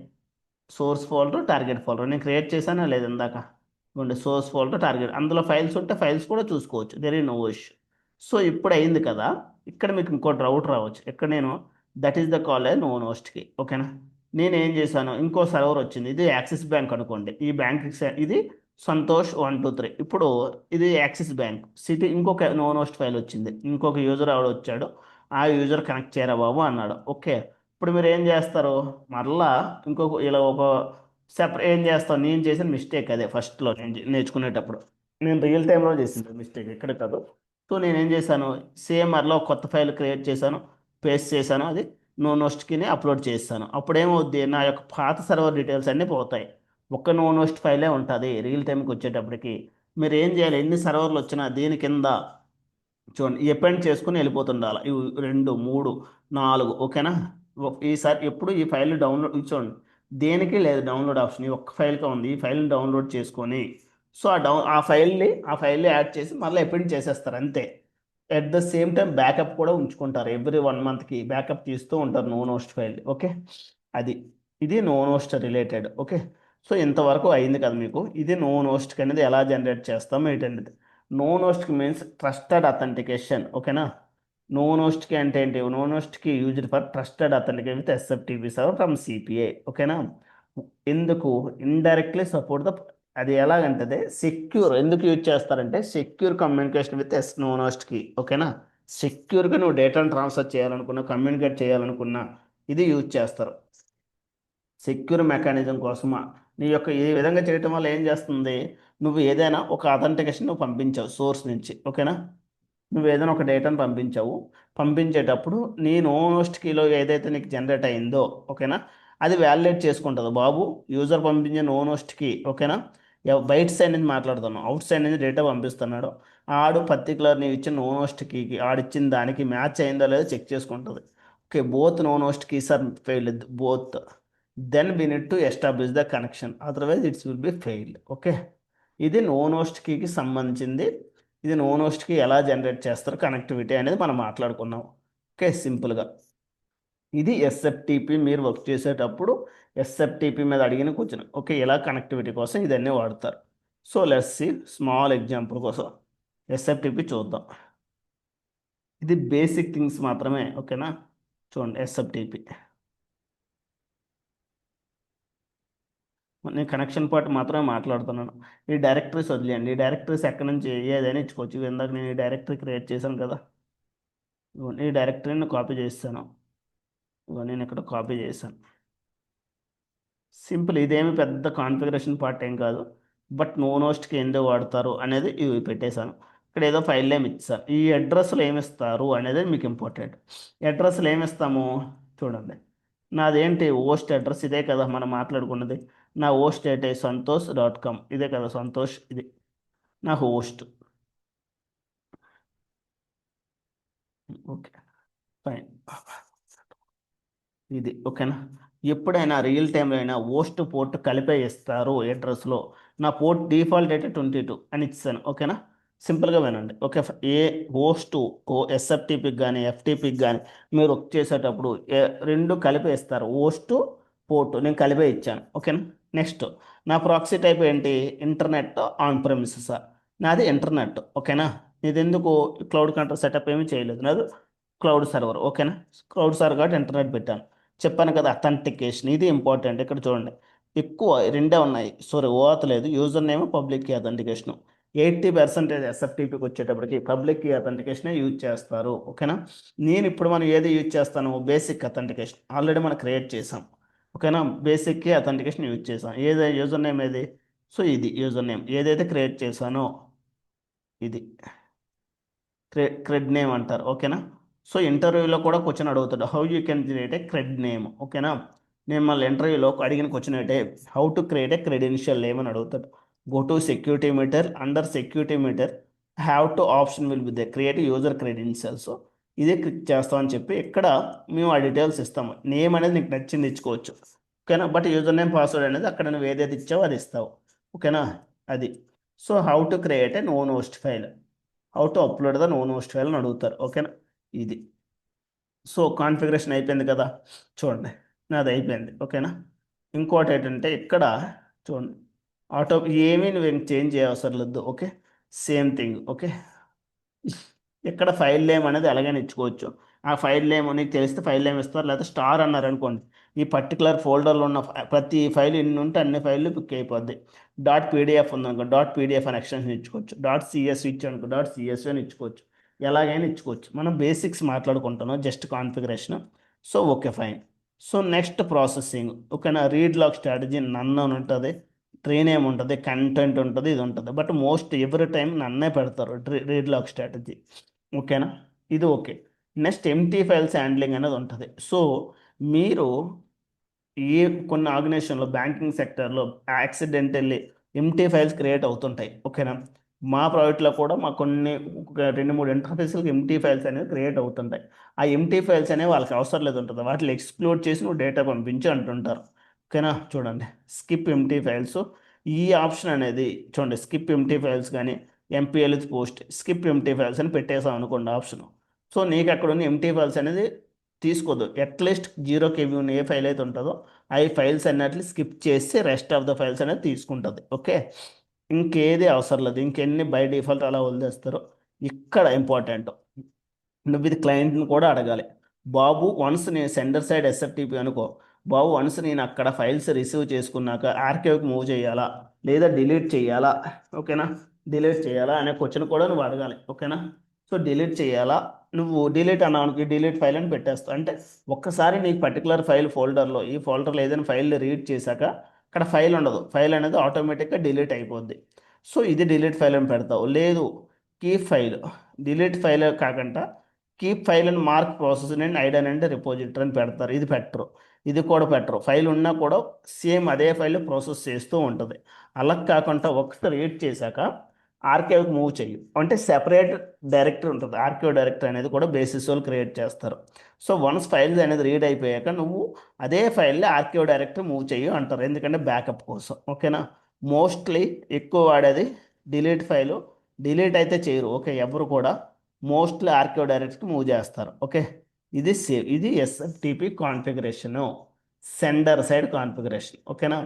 Source folder, target folder. నేను క్రియేట్ చేశానా లేదు ఇందాక? ఇవ్వండి సోర్స్ ఫోల్డర్, టార్గెట్. అందులో ఫైల్స్ ఉంటే ఫైల్స్ కూడా చూసుకోవచ్చు, there is no issue. So ఇప్పుడు అయింది కదా. ఇక్కడ మీకు ఇంకో డౌట్ రావచ్చు. ఇక్కడ నేను that is the call known host key. ఓకేనా, నేను ఏం చేశాను? ఇంకో సర్వర్ వచ్చింది. ఇది యాక్సిస్ బ్యాంక్ అనుకోండి. ఈ బ్యాంక్ ఇది సంతోష్ 123. ఇప్పుడు ఇది యాక్సిస్ బ్యాంక్ సిటీ. ఇంకొక నోన్ హోస్ట్ ఫైల్ వచ్చింది. ఇంకొక యూజర్ ఎవడు వచ్చాడు, ఆ యూజర్ కనెక్ట్ చేయరా బాబు అన్నాడు. ఓకే, ఇప్పుడు మీరు ఏం చేస్తారు? మరలా ఇంకొక ఇలా ఒక సెపరేట్ ఏం చేస్తాను? నేను చేసిన మిస్టేక్ అదే ఫస్ట్లో నేను నేర్చుకునేటప్పుడు. నేను రియల్ టైంలో చేసింది మిస్టేక్, ఎక్కడ కాదు. సో నేను ఏం చేశాను? సేమ్ మరలా ఒక కొత్త ఫైల్ క్రియేట్ చేశాను, పేస్ట్ చేశాను, అది నో నోస్ట్కి అప్లోడ్ చేస్తాను. అప్పుడు ఏమవుద్ది? నా యొక్క పాత సర్వర్ డీటెయిల్స్ అన్నీ పోతాయి. ఒక్క నో నోస్ట్ ఫైలే ఉంటుంది రియల్ టైంకి వచ్చేటప్పటికి. మీరు ఏం చేయాలి? ఎన్ని సర్వర్లు వచ్చినా దీని కింద చూడండి ఎపెండ్ చేసుకుని వెళ్ళిపోతుండాలి. ఇవి 2 3 4. ఓకేనా, ఈసారి ఎప్పుడు ఈ ఫైల్ డౌన్లోడ్ చూడండి, దేనికి లేదు డౌన్లోడ్ ఆప్షన్. ఈ ఒక్క ఫైల్కే ఉంది. ఈ ఫైల్ని డౌన్లోడ్ చేసుకొని, సో ఆ ఫైల్ని యాడ్ చేసి మళ్ళీ ఎపెండ్ చేసేస్తారు అంతే. At the same time backup కూడా ఉంచుకుంటారు. ఎవ్రీ 1 మంత్కి బ్యాకప్ తీస్తూ ఉంటారు నో నోస్ట్ ఫైల్. ఓకే, అది ఇది నో నోస్ట్ రిలేటెడ్. ఓకే, సో ఇంతవరకు అయింది కదా మీకు. ఇది నో నోస్ట్ అనేది ఎలా జనరేట్ చేస్తాం ఏంటంటే, known host key means trusted authentication. ఓకేనా, నో నోస్ట్కి అంటే ఏంటి? Known host key used for trusted authentication with SFTP server from CPI. ఓకేనా, ఎందుకు? ఇండైరెక్ట్లీ సపోర్ట్ ద, అది ఎలాగంటే సెక్యూర్. ఎందుకు యూజ్ చేస్తారంటే సెక్యూర్ కమ్యూనికేషన్ విత్ ఎస్ నో నోస్ట్కి. ఓకేనా, సెక్యూర్గా నువ్వు డేటాను ట్రాన్స్ఫర్ చేయాలనుకున్నా, కమ్యూనికేట్ చేయాలనుకున్నా ఇది యూజ్ చేస్తారు. సెక్యూర్ మెకానిజం కోసమా? నీ యొక్క ఈ విధంగా చేయటం వల్ల ఏం చేస్తుంది? నువ్వు ఏదైనా ఒక అథెంటికేషన్ నువ్వు పంపించావు సోర్స్ నుంచి. ఓకేనా, నువ్వు ఏదైనా ఒక డేటాను పంపించావు. పంపించేటప్పుడు నీ నోస్ట్ కీలో ఏదైతే నీకు జనరేట్ అయిందో, ఓకేనా, అది వ్యాలిడేట్ చేసుకుంటుంది. బాబు యూజర్ పంపించే నోస్ట్ కీ. ఓకేనా, బయట సైడ్ నుంచి మాట్లాడుతున్నాం, అవుట్ సైడ్ నుంచి డేటా పంపిస్తున్నాడు. ఆడు పర్టికులర్ నీవు ఇచ్చిన నోస్ట్ కీకి ఆడిచ్చిన దానికి మ్యాచ్ అయిందో లేదో చెక్ చేసుకుంటుంది. Okay, both host keys are failed both, then we need to establish the connection, otherwise it's will be failed. Okay, ఇది నోస్ట్ కీకి సంబంధించింది. ఇది నోస్ట్కి ఎలా జనరేట్ చేస్తారు కనెక్టివిటీ అనేది మనం మాట్లాడుకున్నాం. ఓకే, సింపుల్గా ఇది ఎస్ఎఫ్టిపి. మీరు వర్క్ చేసేటప్పుడు ఎస్ఎఫ్టిపి మీద అడిగిన క్వశ్చన్. ఓకే, ఎలా కనెక్టివిటీ కోసం ఇదన్నీ వాడతారు. So let's see small example కోసం ఎస్ఎఫ్టిపి చూద్దాం. ఇది బేసిక్ థింగ్స్ మాత్రమే. ఓకేనా, చూడండి ఎస్ఎఫ్టిపి నేను కనెక్షన్ పార్ట్ మాత్రమే మాట్లాడుతున్నాను. ఈ డైరెక్టరీస్ వదిలేయండి. ఈ డైరెక్టరీస్ ఎక్కడి నుంచి ఏదైనా ఇచ్చుకోవచ్చు. ఇందాక నేను ఈ డైరెక్టరీ క్రియేట్ చేశాను కదా, ఈ డైరెక్టరీని కాపీ చేస్తాను. నేను ఇక్కడ కాపీ చేశాను. సింపుల్, ఇదేమి పెద్ద కాన్ఫిగరేషన్ పార్ట్ ఏం కాదు. బట్ నోనోస్ట్కి ఎందుకు వాడతారు అనేది ఇవి పెట్టేశాను. ఇక్కడ ఏదో ఫైల్ నేమ్ ఇచ్చాను. ఈ అడ్రస్లో ఏమి ఇస్తారు అనేది మీకు ఇంపార్టెంట్. అడ్రస్లో ఏమి ఇస్తాము చూడండి. నాదేంటి హోస్ట్ అడ్రస్ ఇదే కదా మనం మాట్లాడుకున్నది. నా హోస్ట్ అయితే సంతోష్.com, ఇదే కదా సంతోష్, ఇది నా హోస్ట్. ఓకే, ఫైన్, ఇది ఓకేనా. ఎప్పుడైనా రియల్ టైంలో అయినా హోస్ట్ పోర్ట్ కలిపే ఇస్తారు అడ్రస్లో. నా పోర్ట్ డిఫాల్ట్ అయితే 22 అని ఇచ్చాను, ఓకేనా. సింపుల్గా వినండి, ఓకే. ఏ హోస్ట్ ఎస్ఎఫ్టీపీకి కానీ ఎఫ్టీపీకి కానీ మీరు వర్క్ చేసేటప్పుడు రెండు కలిపే ఇస్తారు. హోస్ట్ పోర్ట్ నేను కలిపే ఇచ్చాను, ఓకేనా. నెక్స్ట్, నా ప్రాక్సీ టైప్ ఏంటి, ఇంటర్నెట్ ఆన్ ప్రెమిసెస్. నాది ఇంటర్నెట్, ఓకేనా. ఇది ఎందుకు క్లౌడ్ కంట్రోల్ సెటప్ ఏమీ చేయలేదు, నాది క్లౌడ్ సర్వర్, ఓకేనా. క్లౌడ్ సర్వర్ కాబట్టి ఇంటర్నెట్ పెట్టాను. చెప్పాను కదా అథెంటికేషన్, ఇది ఇంపార్టెంట్. ఇక్కడ చూడండి, ఎక్కువ రెండే ఉన్నాయి, సారీ ఓఆత్ లేదు. User name public key authentication. 80% ఎస్ఎఫ్టీపీకి వచ్చేటప్పటికి పబ్లిక్ కీ అథెంటికేషన్ యూజ్ చేస్తారు, ఓకేనా. నేను ఇప్పుడు మనం ఏది యూజ్ చేస్తాను, బేసిక్ అథెంటికేషన్ ఆల్రెడీ మనం క్రియేట్ చేసాం, ఓకేనా. బేసిక్ కీ అథెంటికేషన్ యూజ్ చేసాం. ఏది యూజర్ నేమ్ ఏది, సో ఇది యూజర్ నేమ్ ఏదైతే క్రియేట్ చేశానో ఇది క్రెడ్ నేమ్ అంటారు, ఓకేనా. సో ఇంటర్వ్యూలో కూడా క్వశ్చన్ అడుగుతాడు, how you can create a cred name, ఓకేనా. నేను మళ్ళీ ఇంటర్వ్యూలో అడిగిన క్వశ్చన్ అయితే how to create a credential name అని అడుగుతాడు. Go to security meter, under security meter have two option will be the create user credentials. ఇదే క్లిక్ చేస్తామని చెప్పి ఇక్కడ మేము ఆ డీటెయిల్స్ ఇస్తాము. నేమ్ అనేది నీకు నచ్చింది ఇచ్చుకోవచ్చు, ఓకేనా. బట్ యూజర్ నేమ్ పాస్వర్డ్ అనేది అక్కడ నువ్వు ఏదైతే ఇచ్చావో అది ఇస్తావు, ఓకేనా. అది. So how to create A known host file, how to upload the known host file అని అడుగుతారు, ఓకేనా. ఇది. సో కాన్ఫిగరేషన్ అయిపోయింది కదా, చూడండి నాది అయిపోయింది, ఓకేనా. ఇంకోటి ఏంటంటే ఇక్కడ చూడండి, ఆటో ఏమీ నువ్వేం చేంజ్ చేయవసరం లేదు, ఓకే. Same thing, okay. ఇక్కడ ఫైల్ నేమ్ అనేది అలాగనే ఇచ్చుకోవచ్చు. ఆ ఫైల్ నేమ్ నీకు తెలిస్తే ఫైల్ నేమ్ ఇస్తారు, లేకపోతే స్టార్ అన్నారు అనుకోండి, ఈ పర్టికులర్ ఫోల్డర్లో ఉన్న ప్రతి ఫైల్ ఎన్ని ఉంటే అన్ని ఫైళ్ళు పిక్ అయిపోద్ది. డాట్ పీడిఎఫ్ ఉందనుకో డాట్ పీడిఎఫ్ అని ఎక్స్టెన్షన్ ఇచ్చుకోవచ్చు. డాట్ సిఎస్ ఇచ్చానుకో డాట్ సిఎస్ అని ఇచ్చుకోవచ్చు. ఎలాగైనా ఇచ్చుకోవచ్చు. మనం బేసిక్స్ మాట్లాడుకుంటున్నాం, just configuration. So okay, fine. So next processing, ఓకేనా. రీడ్ లాగ్ స్ట్రాటజీ నన్ అని ఉంటుంది, ట్రీ నేమ్ ఉంటుంది, కంటెంట్ ఉంటుంది, ఇది ఉంటుంది. బట్ మోస్ట్ ఎవ్రీ టైం నన్నే పెడతారు రీడ్ లాగ్ స్ట్రాటజీ, ఓకేనా. ఇది okay. Next empty files handling అనేది ఉంటుంది. సో మీరు ఏ కొన్ని ఆర్గనైజేషన్లో బ్యాంకింగ్ సెక్టర్లో యాక్సిడెంటల్లీ ఎంటీ ఫైల్స్ క్రియేట్ అవుతుంటాయి, ఓకేనా. మా ప్రాజెక్ట్లో కూడా మా కొన్ని ఒక 2-3 ఇంటర్ఫేస్లకు ఎంటీ ఫైల్స్ అనేవి క్రియేట్ అవుతుంటాయి. ఆ ఎంటీ ఫైల్స్ అనేవి వాళ్ళకి అవసరం లేదు ఉంటుంది, వాటిని ఎక్స్ప్లోర్ చేసి నువ్వు డేటా పంపించి అంటుంటారు, ఓకేనా. చూడండి, స్కిప్ ఎంటీ ఫైల్స్, ఈ ఆప్షన్ అనేది చూడండి, స్కిప్ ఎంటీ ఫైల్స్ కానీ MPL post skip empty files అని పెట్టేసాం అనుకోండి ఆప్షన్. సో నీకు అక్కడ ఉన్న ఎంటీ ఫైల్స్ అనేది తీసుకోదు. అట్లీస్ట్ 0 KB ఉన్న ఏ ఫైల్ అయితే ఉంటుందో ఆ ఫైల్స్ అన్నట్లు స్కిప్ చేసి రెస్ట్ ఆఫ్ ద ఫైల్స్ అనేది తీసుకుంటుంది, ఓకే. ఇంకేది అవసరం లేదు, ఇంకెన్ని బై డిఫాల్ట్ అలా వదిలేస్తారో. ఇక్కడ ఇంపార్టెంట్, నువ్వు ఇది క్లయింట్ని కూడా అడగాలి. బాబు వన్స్ నేను సెండర్ సైడ్ ఎస్ఎఫ్టీపీ అనుకో, బాబు వన్స్ నేను అక్కడ ఫైల్స్ రిసీవ్ చేసుకున్నాక ఆర్కైవ్కి మూవ్ చేయాలా లేదా డిలీట్ చేయాలా, ఓకేనా. డిలీట్ చేయాలా అనే క్వశ్చన్ కూడా నువ్వు అడగాలి, ఓకేనా. సో డిలీట్ చేయాలా, నువ్వు డిలీట్ అన్నానికి డిలీట్ ఫైల్ అని పెట్టేస్తావు. అంటే ఒక్కసారి నీకు పర్టికులర్ ఫైల్ ఫోల్డర్లో ఈ ఫోల్డర్లో ఏదైనా ఫైల్ రీడ్ చేశాక అక్కడ ఫైల్ ఉండదు, ఫైల్ అనేది ఆటోమేటిక్గా డిలీట్ అయిపోద్ది. సో ఇది డిలీట్ ఫైల్ అని పెడతావు. లేదు, కీప్ ఫైల్, డిలీట్ ఫైల్ కాకుండా keep file and mark process and ఐడన్ అండ్ రిపోజిటరీ అని పెడతారు. ఇది పెట్టరు, ఇది కూడా పెట్టరు. ఫైల్ ఉన్నా కూడా సేమ్ అదే ఫైల్ ప్రాసెస్ చేస్తూ ఉంటుంది. అలా కాకుండా ఒకసారి రీడ్ చేశాక ఆర్కైవ్కి మూవ్ చెయ్యి అంటే సెపరేట్ డైరెక్టరీ ఉంటుంది. ఆర్కైవ్ డైరెక్టరీ అనేది కూడా బేసిస్ వాళ్ళు క్రియేట్ చేస్తారు. సో వన్స్ ఫైల్స్ అనేది రీడ్ అయిపోయాక నువ్వు అదే ఫైల్ని ఆర్కైవ్ డైరెక్టరీ మూవ్ చెయ్యి అంటారు, ఎందుకంటే బ్యాకప్ కోసం, ఓకేనా. మోస్ట్లీ ఎక్కువ వాడేది డిలీట్ ఫైలు, డిలీట్ అయితే చేయరు, ఓకే. ఎవరు కూడా మోస్ట్లీ ఆర్కైవ్ డైరెక్టరీకి మూవ్ చేస్తారు, ఓకే. ఇది సేవ్, ఇది ఎస్ఎఫ్టిపి కాన్ఫిగరేషను, సెండర్ సైడ్ కాన్ఫిగరేషన్, ఓకేనా.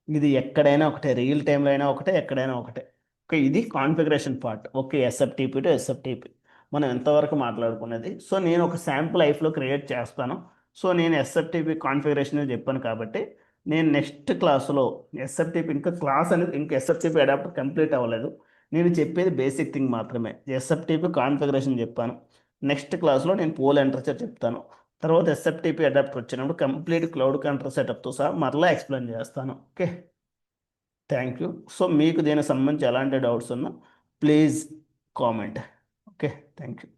ఇది ఎక్కడైనా ఒకటే, రియల్ టైంలో అయినా ఒకటే, ఎక్కడైనా ఒకటే, ఓకే. ఇది కాన్ఫిగరేషన్ పార్ట్, ఓకే. ఎస్ఎఫ్టిపి టు ఎస్ఎఫ్టిపి మనం ఎంతవరకు మాట్లాడుకునేది. సో నేను ఒక శాంపుల్ లైఫ్లో క్రియేట్ చేస్తాను. సో నేను ఎస్ఎఫ్టిపి కాన్ఫిగరేషన్ చెప్పాను కాబట్టి నేను నెక్స్ట్ క్లాస్లో ఎస్ఎఫ్టీపీ ఇంకా క్లాస్ అనేది ఇంకా ఎస్ఎఫ్టీపీ అడాప్టర్ కంప్లీట్ అవ్వలేదు. నేను చెప్పేది బేసిక్ థింగ్ మాత్రమే. ఎస్ఎఫ్టీపీ కాన్ఫిగరేషన్ చెప్పాను. నెక్స్ట్ క్లాస్లో నేను పోల్ ఎంటర్చర్ చెప్తాను. తర్వాత ఎస్ఎఫ్టీపీ అడాప్టర్ వచ్చినప్పుడు కంప్లీట్ క్లౌడ్ కంట్రోల్ సెటప్తో సహా మరలా ఎక్స్ప్లెయిన్ చేస్తాను. Okay, thank you. సో మీకు దీనికి సంబంధించి ఎలాంటి డౌట్స్ ఉన్నా please comment. Okay, thank you.